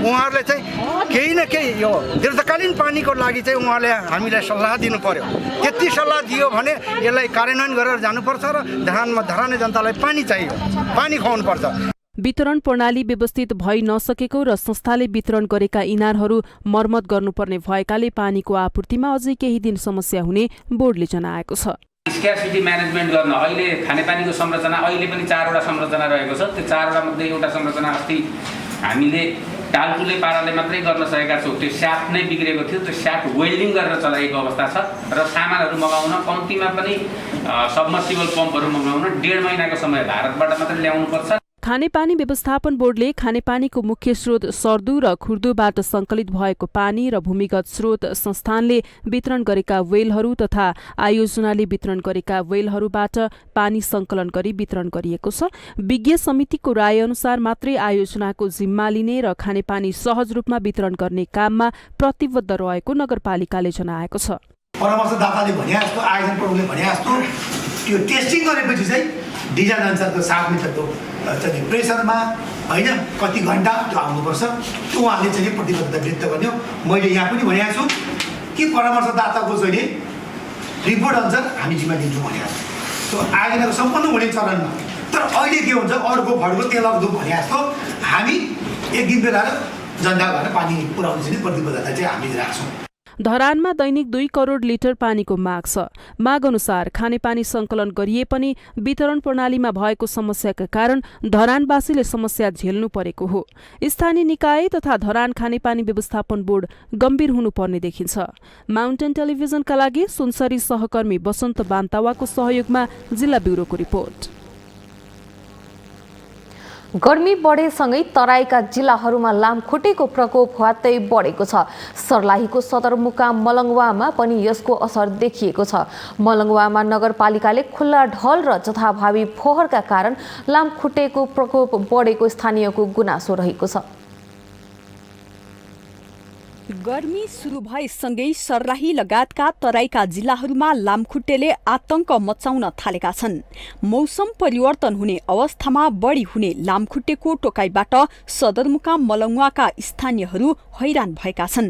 उहाँहरूले चाहिँ केही न केही यो दीर्घकालीन पानीको लागि चाहिँ उहाँले हामीलाई सल्लाह दिनु पर्यो। त्यति सल्लाह दियो भने यसलाई कार्यान्वयन गरेर जानुपर्छ र धराने जनतालाई पानी चाहियो, पानी खुवाउनुपर्छ। वितरण प्रणाली व्यवस्थित भइ नसकेको र संस्थाले वितरण गरेका इनारहरू मर्मत गर्नुपर्ने भएकाले पानीको आपूर्तिमा अझै केही दिन समस्या हुने बोर्डले जनाएको छ। स्क्यारसिटी म्यानेजमेन्ट गर्न अहिले खानेपानीको संरचना अहिले पनि 4वटा संरचना रहेको छ। त्यो 4वटा मध्ये एउटा संरचना अस्ति हामीले टालटुले पाराले मात्रै गर्न सकेका छौँ। त्यो स्याफ्ट नै बिग्रेको थियो। त्यो स्याफ्ट वेल्डिङ गरेर चलाएको अवस्था छ र सामानहरू मगाउन कम्तीमा पनि सबमर्सिबल पम्पहरू मगाउन 1.5 महिनाको समय भारतबाट मात्रै ल्याउनुपर्छ। खानेपानी व्यवस्थापन बोर्डले खानेपानीको मुख्य स्रोत सर्दु र खुर्दुबाट सङ्कलित भएको पानी र भूमिगत स्रोत संस्थानले वितरण गरेका वेलहरू तथा आयोजनाले वितरण गरेका वेलहरूबाट पानी सङ्कलन गरी वितरण गरिएको छ। विज्ञ समितिको राय अनुसार मात्रै आयोजनाको जिम्मा लिने र खानेपानी सहज रूपमा वितरण गर्ने काममा प्रतिबद्ध रहेको नगरपालिकाले जनाएको छ। परामर्शदाताले भने जस्तो आयोजन प्रमुखले भने जस्तो त्यो टेस्टिङ गरेपछि चाहिँ डिजाइन अनुसारको 7 मिटरको चाहिँ प्रेसरमा होइन कति घन्टा त्यो आउनुपर्छ। त्यो उहाँले चाहिँ प्रतिबद्धता व्यक्त गर्ने हो। मैले यहाँ पनि भनेको छु कि परामर्शदाताको चाहिँ रिपोर्ट अनुसार हामी जिम्मा लिन्छौँ भनेको त्यो आयोजनाको सम्पन्न हुने चरणमा। तर अहिले के हुन्छ अर्को फड्को तेल अग्दो भने जस्तो हामी एक दिन बेला जनता भएर पानी पुर्याउने चाहिँ प्रतिबद्धता चाहिँ हामी राख्छौँ। धरानमा दैनिक 2 करोड लिटर पानीको माग छ। माग अनुसार खानेपानी सङ्कलन गरिए पनि वितरण प्रणालीमा भएको समस्याका कारण धरानवासीले समस्या झेल्नु परेको हो। स्थानीय निकाय तथा धरान खानेपानी व्यवस्थापन बोर्ड गम्भीर हुनुपर्ने देखिन्छ। माउन्टेन टेलिभिजनका लागि सुनसरी सहकर्मी बसन्त बान्तावाको सहयोगमा जिल्ला ब्युरोको रिपोर्ट। गर्मी बढेसँगै तराईका जिल्लाहरूमा लामखुट्टेको प्रकोप ह्वात्तै बढेको छ। सर्लाहीको सदरमुकाम मलङ्गवामा पनि यसको असर देखिएको छ। मलङ्गवामा नगरपालिकाले खुल्ला ढल र जथाभावी फोहोरका कारण लामखुट्टेको प्रकोप बढेको स्थानीयको गुनासो रहेको छ। गर्मी सुरु भएसँगै सर्लाही लगायतका तराईका जिल्लाहरूमा लामखुट्टेले आतंक मचाउन थालेका छन्। मौसम परिवर्तन हुने अवस्थामा बढी हुने लामखुट्टेको टोकाइबाट सदरमुकाम मलङ्गवाका स्थानीयहरू हैरान भएका छन्।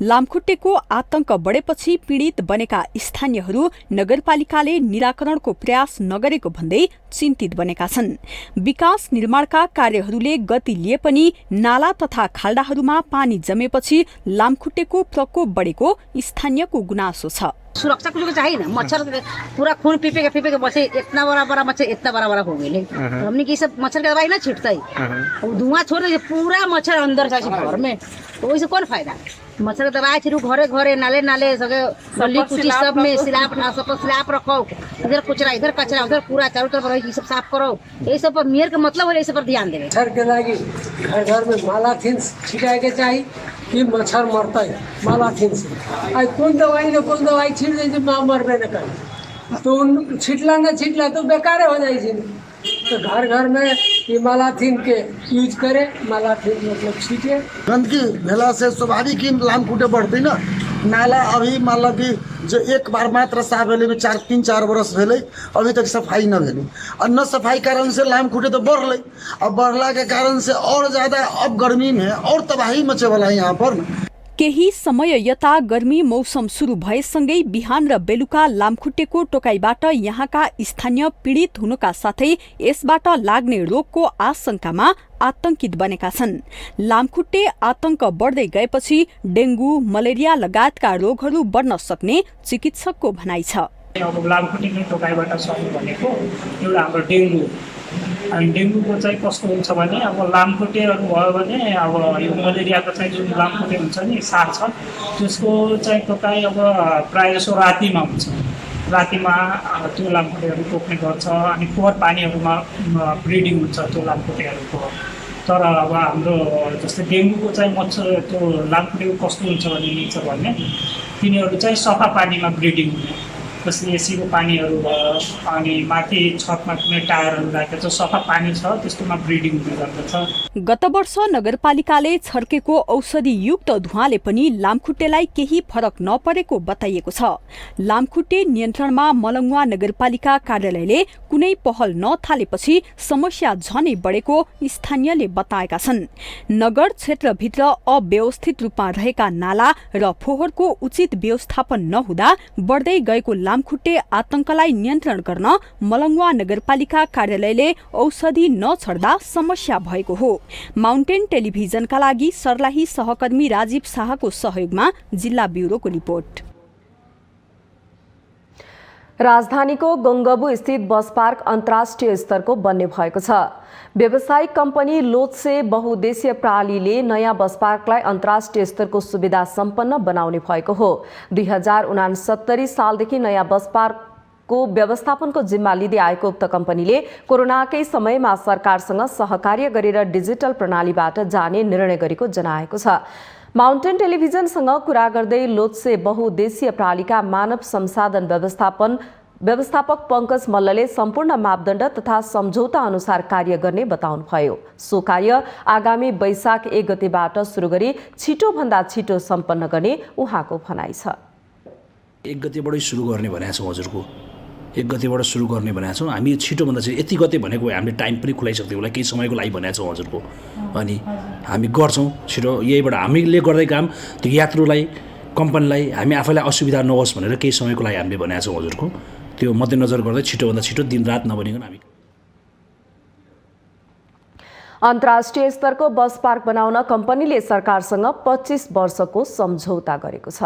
लामखुट्टेको आतंक बढेपछि पीडित बनेका स्थानीयहरू नगरपालिकाले निराकरणको प्रयास नगरेको भन्दै चिन्तित बनेका छन्। विकास निर्माणका कार्यहरूले गति लिए पनि नाला तथा खाल्डाहरूमा पानी जमेपछि लामखुट्टेको प्रकोप बढेको स्थानीयको गुनासो छ। सुरक्षा कुछ चाहिए ना, मच्छर पूरा खून पीपे के बसे, इतना बड़ा मच्छर इतना बड़ा हो गए। हमने की सब मच्छर का दवाई ना छिड़ता ही, धुआं छोड़ दे पूरा मच्छर अंदर जाए घर में, तो वैसे कौन फायदा। मच्छर का दवाई छिड़ू घरे घरे नाले नाले सगे गली कुची सब में स्लैब रखो, इधर कुचरा इधर कचरा उधर पूरा चारों तरफ रही सब साफ करो। ये सब पर मेयर का मतलब है, इस पर ध्यान देवे। मच्छर के लागी घर घर में मालाथीन छिटाए के चाहिए कि मच्छर मरता है मालाथीन से। आज कौन दवाई छिट दे मरबे न करे, तो छिटला तो बेकार हो जाए। तो घर घर में ये मालाथीन के यूज करे, मालाथीन मतलब छीटे। गंदगी भेला से स्वाभाविक ही लामखुट्टे बढ़ते ना। नाला अभी मतलब कि जो एक बार मात्र साफ भेले में 3-4 बरस भेले, अभी तक सफाई न भेले। और न सफाई कारण से लामखुट्टे तो बढ़ले, अब बढ़ला के कारण से और ज्यादा अब गर्मी में और तबाही मचे वाला है यहाँ पर। केही समय यता गर्मी मौसम सुरु भएसँगै बिहान र बेलुका लामखुट्टेको टोकाइबाट यहाँका स्थानीय पीडित हुनुका साथै यसबाट लाग्ने रोगको आशंकामा आतंकित बनेका छन्। लामखुट्टे आतंक बढ्दै गएपछि डेंगू, मलेरिया लगायतका रोगहरू बढ्न सक्ने चिकित्सकको भनाइ छ। अब लामखुट्टेको टोकाइबाट सर्नु भनेको एउटा हाम्रो डेंगू, अनि डेंगूको चाहिँ कस्तो हुन्छ भने अब लामखुट्टेहरू भयो भने अब यो मलेरियाको चाहिँ जुन लामखुट्टे हुन्छ नि सार छ, त्यसको चाहिँ टोकाइ अब प्रायः जसो रातिमा हुन्छ। रातिमा त्यो लामखुट्टेहरू टोक्ने गर्छ, अनि फोहोर पानीहरूमा ब्रिडिङ हुन्छ त्यो लामखुट्टेहरूको। तर अब हाम्रो जस्तै डेंगूको चाहिँ मच्छर त्यो लामखुट्टेको कस्तो हुन्छ भने नेचर भने तिनीहरू चाहिँ सफा पानीमा ब्रिडिङ हुने, जस्तै एसीको पानीहरू भयो, अनि माथि छतमा कुनै टायरहरू राखेको छ सफा पानी छ त्यस्तोमा ब्रिडिङ हुने गर्दछ। गत वर्ष नगरपालिकाले छर्केको औषधि युक्त धुवाँले पनि लामखुट्टेलाई केही फरक नपरेको बताइएको छ। लामखुट्टे नियन्त्रणमा मलङ्गवा नगरपालिका कार्यालयले कुनै पहल नथालेपछि समस्या झनै बढेको स्थानीयले बताएका छन्। नगर क्षेत्रभित्र अव्यवस्थित रूपमा रहेका नाला र फोहोरको उचित व्यवस्थापन नहुँदा बढ्दै गएको लामखुट्टे आतंकलाई नियन्त्रण गर्न मलङ्गवा नगरपालिका कार्यालयले औषधि नछड्दा समस्या भएको हो। माउन्टेन टेलिभिजनका लागि सर्लाही सहकर्मी राजीव शाहको सहयोगमा जिल्ला ब्युरोको रिपोर्ट। राजधानीको गंगबु स्थित बस पार्क अन्तर्राष्ट्रिय स्तरको बन्ने भएको छ। व्यावसायिक कम्पनी लोत्से बहुद्देश्य प्रणालीले नयाँ बस पार्कलाई अन्तर्राष्ट्रिय स्तरको सुविधा सम्पन्न बनाउने भएको हो। 2069 सालदेखि नयाँ बस पार्कको व्यवस्थापनको जिम्मा लिँदै आएको उक्त कम्पनीले कोरोनाकै समयमा सरकारसँग सहकार्य गरेर डिजिटल प्रणालीबाट जाने निर्णय गरेको जनाएको छ। माउन्टेन टेलिभिजनसँग कुरा गर्दै लोत्से बहुद्देश्य प्रणालीका मानव संसाधन व्यवस्थापक पंकज मल्लले सम्पूर्ण मापदण्ड तथा सम्झौता अनुसार कार्य गर्ने बताउनुभयो। सो कार्य आगामी वैशाख 1 गतेबाट सुरु गरी छिटोभन्दा छिटो सम्पन्न गर्ने उहाँको भनाइ छ। 1 गतेबाटै सुरु गर्ने भनेको छौँ हजुरको, 1 गतेबाट सुरु गर्ने भनेको छौँ। हामी छिटोभन्दा छिटो यति गते भनेको हामीले टाइम पनि खुलाइसक्थ्यौँ होला, केही समयको लागि भनेको छौँ हजुरको। अनि हामी गर्छौँ छिटो, यहीबाट हामीले गर्दै काम त्यो यात्रुलाई कम्पनीलाई हामी आफैलाई असुविधा नहोस् भनेर केही समयको लागि हामीले भनेको छौँ हजुरको। त्यो मध्यनजर गर्दै छिटोभन्दा छिटो दिनरात नबनिकन हामी अन्तर्राष्ट्रिय स्तरको बस पार्क बनाउन कम्पनीले सरकारसँग 25 वर्षको सम्झौता गरेको छ।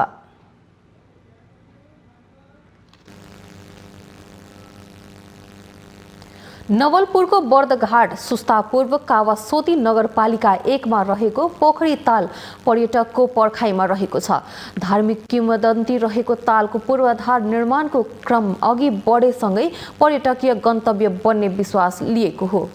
नवलपुरको बर्दघाट सुस्तापूर्व कावासोती नगरपालिका 1 मा रहेको पोखरी ताल पर्यटकको पर्खाइमा रहेको छ। धार्मिक किंवदन्ती रहेको तालको पूर्वाधार निर्माणको क्रम अघि बढेसँगै पर्यटकीय गन्तव्य बन्ने विश्वास लिएको हो।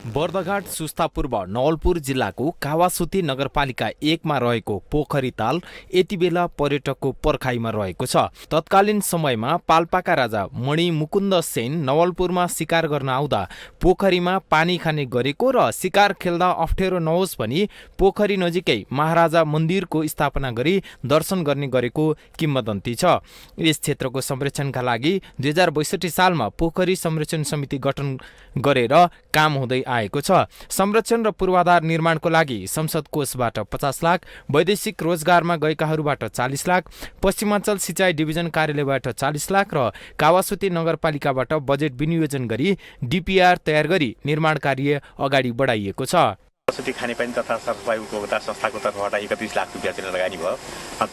बर्दघाट सुस्तापूर्व नवलपुर जिल्लाको कावासुती नगरपालिका 1 मा रहेको पोखरी ताल यति बेला पर्यटकको पर्खाइमा रहेको छ। तत्कालीन समयमा पाल्पाका राजा मणि मुकुन्द सेन नवलपुरमा शिकार गर्न आउँदा पोखरीमा पानी खाने गरेको र शिकार खेल्दा अप्ठ्यारो नहोस् भनी पोखरी नजिकै महाराजा मन्दिरको स्थापना गरी दर्शन गर्ने गरेको किम्वदन्ती छ। यस क्षेत्रको संरक्षणका लागि 2062 सालमा पोखरी संरक्षण समिति गठन गरेर काम हुँदै आएको छ। संरक्षण र पूर्वाधार निर्माणको लागि संसद कोषबाट 50 लाख, वैदेशिक रोजगारमा गएकाहरूबाट 40 लाख, पश्चिमाञ्चल सिँचाइ डिभिजन कार्यालयबाट 40 लाख र कावासुती नगरपालिकाबाट बजेट विनियोजन गरी डिपिआर तयार गरी निर्माण कार्य अगाडि बढाइएको छ। कावासुती खानेपानी तथा सरसफाइ उपभोक्ता संस्थाको तर्फबाट 31 लाख रुपियाँ चाहिँ लगानी भयो।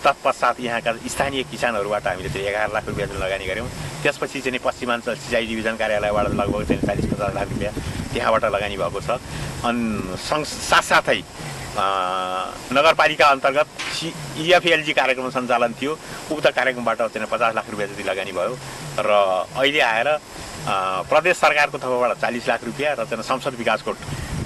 तत्पश्चात यहाँका स्थानीय किसानहरूबाट हामीले चाहिँ 11 लाख रुपियाँ चाहिँ लगानी गऱ्यौँ। त्यसपछि चाहिँ पश्चिमाञ्चल सिँचाइ डिभिजन कार्यालयबाट लगभग चाहिँ 40-50 लाख रुपियाँ त्यहाँबाट लगानी भएको छ। अनि साथसाथै नगरपालिका अन्तर्गत EFLG कार्यक्रम सञ्चालन थियो। उक्त कार्यक्रमबाट चाहिँ 50 लाख रुपियाँ जति लगानी भयो र अहिले आएर प्रदेश सरकारको तर्फबाट 40 लाख रुपियाँ र चाहिँ संसद विकासको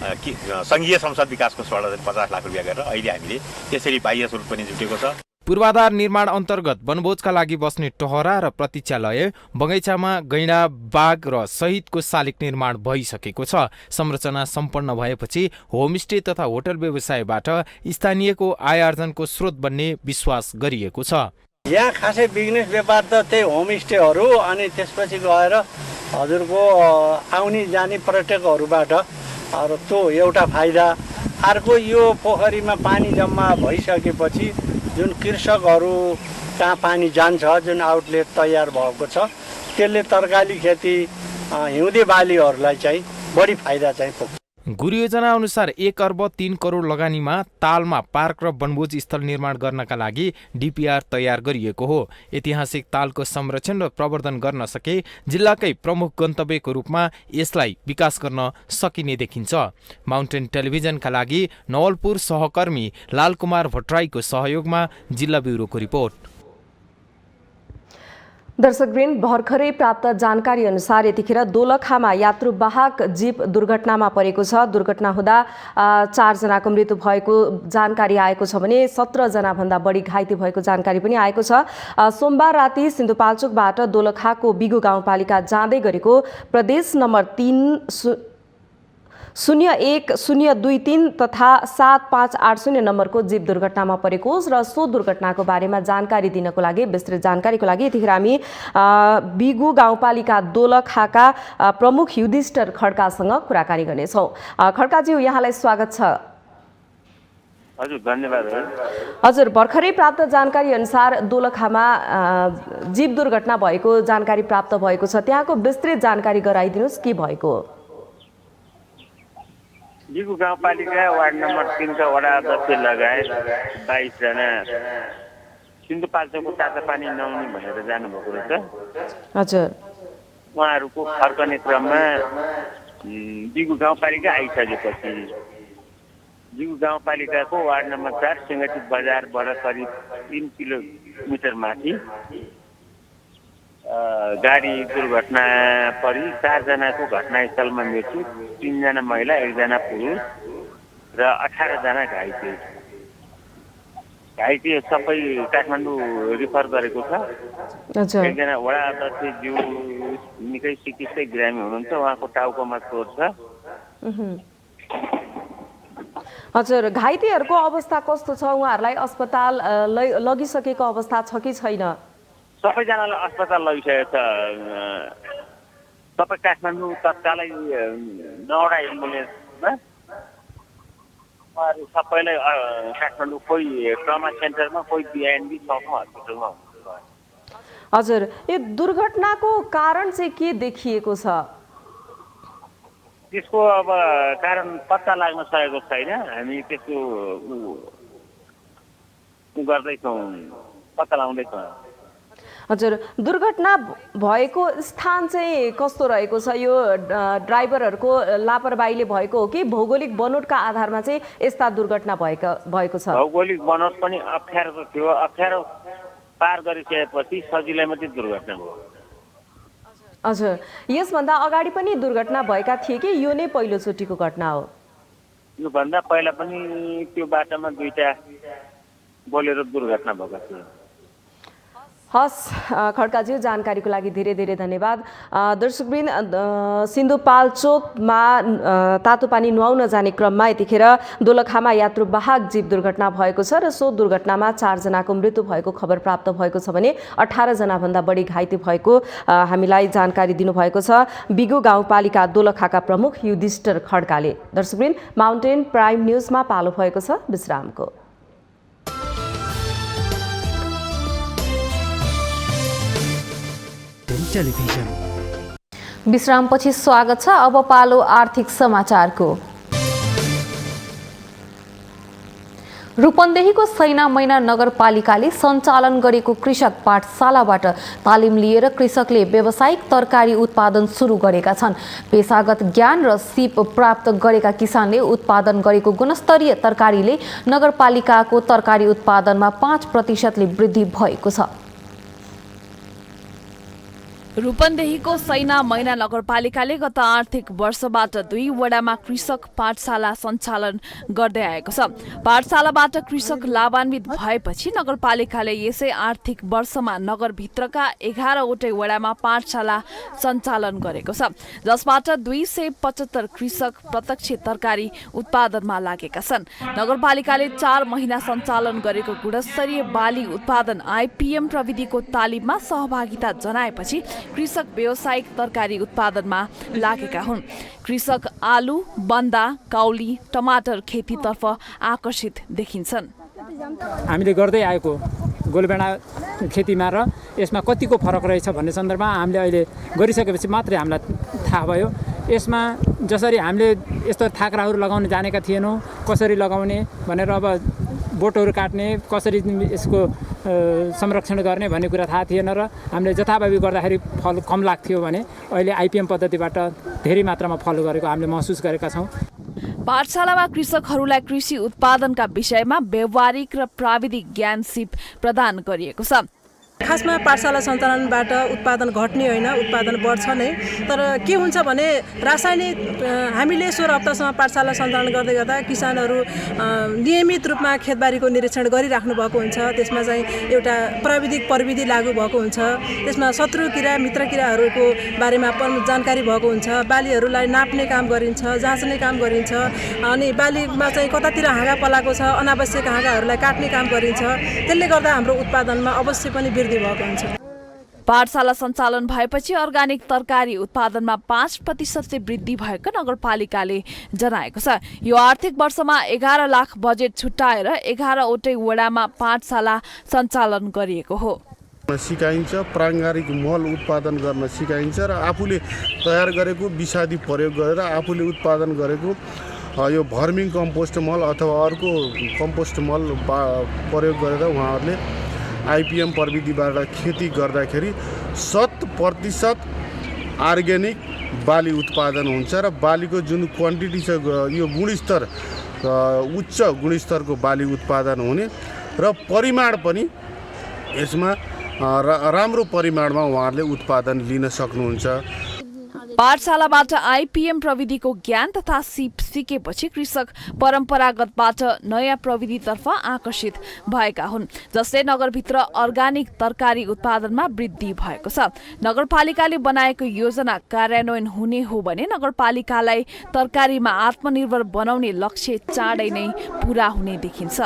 सङ्घीय संसद विकास कोषबाट 50 लाख रुपियाँ गरेर अहिले हामीले त्यसरी बाह्य शुल्क पनि जुटेको छ। पूर्वाधार निर्माण अन्तर्गत वनभोजका लागि बस्ने टहरा र प्रतीक्षालय, बगैँचामा गैँडा, बाघ र सहितको शालिग निर्माण भइसकेको छ। संरचना सम्पन्न भएपछि होमस्टे तथा होटल व्यवसायबाट स्थानीयको आय आर्जनको स्रोत बन्ने विश्वास गरिएको छ। यहाँ खासै बिजनेस व्यापार त त्यही होमस्टेहरू अनि त्यसपछि गएर हजुरको आउने जाने पर्यटकहरूबाट त्यो एउटा फाइदा। अर्को यो पोखरीमा पानी जम्मा भइसकेपछि जुन कृषकहरू कहाँ पानी जान्छ, जुन आउटलेट तयार भएको छ, त्यसले तरकारी खेती हिउँदे बालीहरूलाई चाहिँ बढी फाइदा चाहिँ पुग्छ। गुरुयोजना अनुसार 1 अर्ब 3 करोड लगानीमा तालमा पार्क र वनभोज स्थल निर्माण गर्नका लागि डिपिआर तयार गरिएको हो। ऐतिहासिक तालको संरक्षण र प्रवर्धन गर्न सके जिल्लाकै प्रमुख गन्तव्यको रूपमा यसलाई विकास गर्न सकिने देखिन्छ। माउन्टेन टेलिभिजनका लागि नवलपुर सहकर्मी लालकुमार भट्टराईको सहयोगमा जिल्ला ब्युरोको रिपोर्ट। दर्शकवृन्द, भर्खरै प्राप्त जानकारी अनुसार यतिखेर दोलखामा यात्रुवाहक जीप दुर्घटनामा परेको छ। दुर्घटना हुँदा 4 जनाको मृत्यु भएको जानकारी आएको छ भने 17 जनाभन्दा बढी घाइते भएको जानकारी पनि आएको छ। सोमबार राति सिन्धुपाल्चोकबाट दोलखाको बिगु गाउँपालिका जाँदै गरेको प्रदेश नम्बर 3 01-023 तथा 7580 नम्बरको जीप दुर्घटनामा परेको र सो दुर्घटनाको बारेमा जानकारी दिनको लागि, विस्तृत जानकारीको लागि यतिखेर हामी बिगु गाउँपालिका दोलखाका प्रमुख युधिष्ठर खड्कासँग कुराकानी गर्नेछौँ। खड्काज्यू, यहाँलाई स्वागत छ। हजुर, धन्यवाद। हजुर, भर्खरै प्राप्त जानकारी अनुसार दोलखामा जीप दुर्घटना भएको जानकारी प्राप्त भएको छ। त्यहाँको विस्तृत जानकारी गराइदिनुहोस्, के भएको? बिगु गाउँपालिका वार्ड नम्बर 3 का वडा अध्यक्ष लगायत 22 जना सिन्धुपाल्चोकको ताजा पानी नआउने भनेर जानुभएको रहेछ। हजुर, उहाँहरूको फर्कने क्रममा बिगु गाउँपालिका आइसकेपछि बिगु गाउँपालिकाको वार्ड नम्बर 4 सिंगटी बजारबाट करिब 3 किलोमिटर माथि गाडी दुर्घटना परि 4 जनाको घटनास्थलमा मृत्यु, 3 जना महिला, 1 जना पुरुष र 18 जना घाइते। घाइते सबै काठमाडौँ रिफर गरेको छ। एकजना वडा अध्यक्षज्यू निकै चिकित्सक बिरामी हुनुहुन्छ, उहाँको टाउकोमा चोट छ। हजुर, घाइतेहरूको अवस्था कस्तो छ? उहाँहरूलाई अस्पताल लगिसकेको अवस्था छ कि छैन? सबैजनालाई अस्पताल लगिसकेको छ। सबै काठमाडौँ तत्कालै 9वटा एम्बुलेन्समा उहाँहरू सबैलाई काठमाडौँ कोही ट्रमा सेन्टरमा, कोही बिआइएनबी सबमा हस्पिटलमा हुनुहुन्छ। हजुर, यो दुर्घटनाको कारण चाहिँ के देखिएको छ? त्यसको अब कारण पत्ता लाग्न सकेको छैन। हामी त्यसको गर्दैछौँ, पत्ता लगाउँदैछौँ। हजुर, दुर्घटना भएको स्थान चाहिँ कस्तो रहेको छ? यो ड्राइभरहरूको लापरवाहीले भएको हो कि भौगोलिक बनोटका आधारमा चाहिँ यस्ता दुर्घटना भएको छ? भौगोलिक बनोट पनि अप्ठ्यारो थियो। अप्ठ्यारो पार गरिसकेपछि सजिलै मात्रै दुर्घटना भयो। हजुर, यसभन्दा अगाडि पनि दुर्घटना भएका थिए कि यो नै पहिलोचोटिको घटना हो? योभन्दा पहिला पनि त्यो बाटोमा 2टा बोलेरो दुर्घटना भएको थियो। हस् खड्काज्यू, जानकारीको लागि धेरै धेरै धन्यवाद। दर्शकवृन्द, सिन्धुपाल्चोकमा तातो पानी नुहाउन जाने क्रममा यतिखेर दोलखामा यात्रुवाहक जीप दुर्घटना भएको छ र सो दुर्घटनामा 4 जनाको मृत्यु भएको खबर प्राप्त भएको छ भने 18 जनाभन्दा बढी घाइते भएको हामीलाई जानकारी दिनुभएको छ बिगु गाउँपालिका दोलखाका प्रमुख युधिष्ठिर खड्काले। दर्शकवृन्द, माउन्टेन प्राइम न्युजमा पालो भएको छ विश्रामको। विश्रामपछि स्वागत छ। अब पालो आर्थिक समाचारको। रूपन्देहीको सैना मैना नगरपालिकाले सञ्चालन गरेको कृषक पाठशालाबाट तालिम लिएर कृषकले व्यावसायिक तरकारी उत्पादन सुरु गरेका छन्। पेशागत ज्ञान र सिप प्राप्त गरेका किसानले उत्पादन गरेको गुणस्तरीय तरकारीले नगरपालिकाको तरकारी उत्पादनमा 5% वृद्धि भएको छ। रूपन्देहीको सैना मैना नगरपालिकाले गत आर्थिक वर्षबाट 2 वडामा कृषक पाठशाला सञ्चालन गर्दै आएको छ। पाठशालाबाट कृषक लाभान्वित भएपछि नगरपालिकाले यसै आर्थिक वर्षमा नगरभित्रका 11वटै वडामा पाठशाला सञ्चालन गरेको छ, जसबाट 275 कृषक प्रत्यक्ष तरकारी उत्पादनमा लागेका छन्। नगरपालिकाले 4 महिना सञ्चालन गरेको गुणस्तरीय बाली उत्पादन आइपिएम प्रविधिको तालिममा सहभागिता जनाएपछि कृषक व्यावसायिक तरकारी उत्पादनमा लागेका हुन्। कृषक आलु, बन्दा, काउली, टमाटर खेतीतर्फ आकर्षित देखिन्छन्। हामीले गर्दै आएको गोलबेडा खेतीमा र यसमा कतिको फरक रहेछ भन्ने सन्दर्भमा हामीले अहिले गरिसकेपछि मात्रै हामीलाई थाहा भयो। यसमा जसरी हामीले यस्तो थाक्राहरू लगाउन जानेका थिएनौँ, कसरी लगाउने भनेर, अब बोटहरू काट्ने, कसरी यसको संरक्षण गर्ने भन्ने कुरा थाहा थिएन र हामीले जथाभावी गर्दाखेरि फल कम लाग्थ्यो भने अहिले आइपिएम पद्धतिबाट धेरै मात्रामा फलो गरेको हामीले महसुस गरेका छौँ। पाठशालामा कृषकहरूलाई कृषि उत्पादनका विषयमा व्यावहारिक र प्राविधिक ज्ञान सिप प्रदान गरिएको छ। खासमा पाठशाला सञ्चालनबाट उत्पादन घट्ने होइन, उत्पादन बढ्छ नै। तर के हुन्छ भने रासायनिक हामीले 16 हप्तासम्म पाठशाला सञ्चालन गर्दै गर्दा किसानहरू नियमित रूपमा खेतबारीको निरीक्षण गरिराख्नु भएको हुन्छ। त्यसमा चाहिँ एउटा प्राविधिक प्रविधि लागू भएको हुन्छ। त्यसमा शत्रु किरा मित्र किराहरूको बारेमा पनि जानकारी भएको हुन्छ। बालीहरूलाई नाप्ने काम गरिन्छ, जाँच्ने काम गरिन्छ, अनि बालीमा चाहिँ कतातिर हाँगा पलाएको छ, अनावश्यक हाँगाहरूलाई काट्ने काम गरिन्छ। त्यसले गर्दा हाम्रो उत्पादनमा अवश्य पनि वृद्धि भएको हुन्छ। पाठशाला सञ्चालन भएपछि अर्गानिक तरकारी उत्पादनमा 5% वृद्धि भएको नगरपालिकाले जनाएको छ। यो आर्थिक वर्षमा 11 लाख बजेट छुट्याएर 11वटै वडामा पाठशाला सञ्चालन गरिएको हो। सिकाइन्छ, प्राङ्गारिक मल उत्पादन गर्न सिकाइन्छ र आफूले तयार गरेको विषादी प्रयोग गरेर आफूले उत्पादन गरेको यो भर्मिङ कम्पोस्ट मल अथवा अर्को कम्पोस्ट मल प्रयोग गरेर उहाँहरूले आइपिएम प्रविधिबाट खेती गर्दाखेरि 100% अर्ग्यानिक बाली उत्पादन हुन्छ र बालीको जुन क्वान्टिटी छ यो गुणस्तर उच्च गुणस्तरको बाली उत्पादन हुने र परिमाण पनि यसमा राम्रो परिमाणमा उहाँहरूले उत्पादन लिन सक्नुहुन्छ। पाठशालाबाट आइपिएम प्रविधिको ज्ञान तथा सिप सिकेपछि कृषक परम्परागतबाट नयाँ प्रविधितर्फ आकर्षित भएका हुन्, जसले नगरभित्र अर्गानिक तरकारी उत्पादनमा वृद्धि भएको छ। नगरपालिकाले बनाएको योजना कार्यान्वयन हुने हो भने नगरपालिकालाई तरकारीमा आत्मनिर्भर बनाउने लक्ष्य चाँडै नै पूरा हुने देखिन्छ।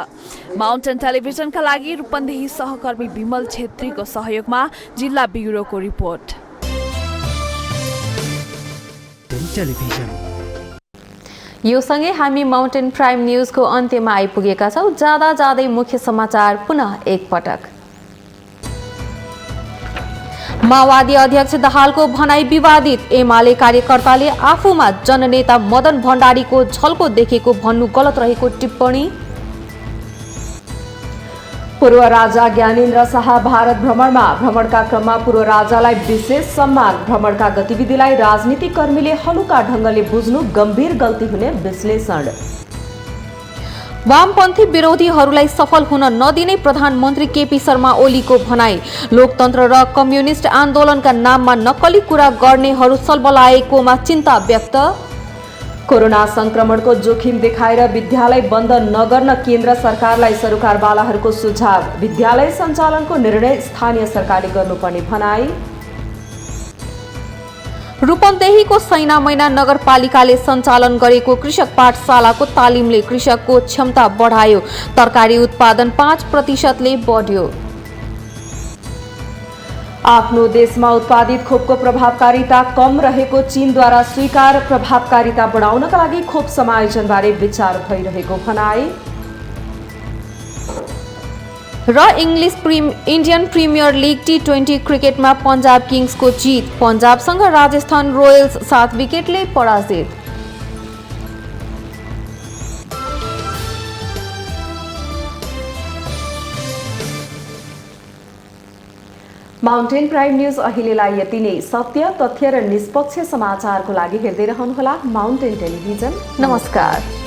माउन्टेन टेलिभिजनका लागि रूपन्देही सहकर्मी विमल छेत्रीको सहयोगमा जिल्ला ब्युरोको रिपोर्ट। यो सँगै हामी माउन्टेन प्राइम न्युजको अन्त्यमा आइपुगेका छौँ। जाँदै मुख्य समाचार पुनः एकपटक। माओवादी अध्यक्ष दाहालको भनाई विवादित। एमाले कार्यकर्ताले आफूमा जननेता मदन भण्डारीको झल्को देखेको भन्नु गलत रहेको टिप्पणी। पूर्व राजा ज्ञानेन्द्र शाह भारत भ्रमणमा, भ्रमणका क्रममा पूर्व राजालाई विशेष सम्मान। भ्रमणका गतिविधिलाई राजनीतिक कर्मीले हलुका ढंगले बुझ्नु गम्भीर गल्ती हुने विश्लेषण। वामपन्थी विरोधीहरूलाई सफल हुन नदिने प्रधानमन्त्री केपी शर्मा ओलीको भनाई। लोकतन्त्र र कम्युनिस्ट आन्दोलनका नाममा नक्कली कुरा गर्नेहरू सल्बलाएकोमा चिन्ता व्यक्त। कोरोना संक्रमणको जोखिम देखाएर विद्यालय बन्द नगर्न केन्द्र सरकारलाई सरोकारवालाहरूको सुझाव। विद्यालय सञ्चालनको निर्णय स्थानीय सरकारले गर्नुपर्ने भनाई। रूपन्देहीको सैना मैना नगरपालिकाले सञ्चालन गरेको कृषक पाठशालाको तालिमले कृषकको क्षमता बढायो। तरकारी उत्पादन 5%ले बढ्यो। आफ्नो देशमा उत्पादित खोपको प्रभावकारिता कम रहेको चीनद्वारा स्वीकार। प्रभावकारिता बढाउनका लागि खोप समायोजनबारे विचार भइरहेको भनाई। र इन्डियन प्रिमियर लिग T20 क्रिकेटमा पंजाब किङ्सको जित। पंजाबसँग राजस्थान रोयल्स 7 विकेटले पराजित। माउन्टेन प्राइम न्यूज अहिलेलाई यति नै। सत्य, तथ्य र निष्पक्ष समाचारको लागि हेर्दै रहनुहोला माउन्टेन टेलिभिजन। नमस्कार।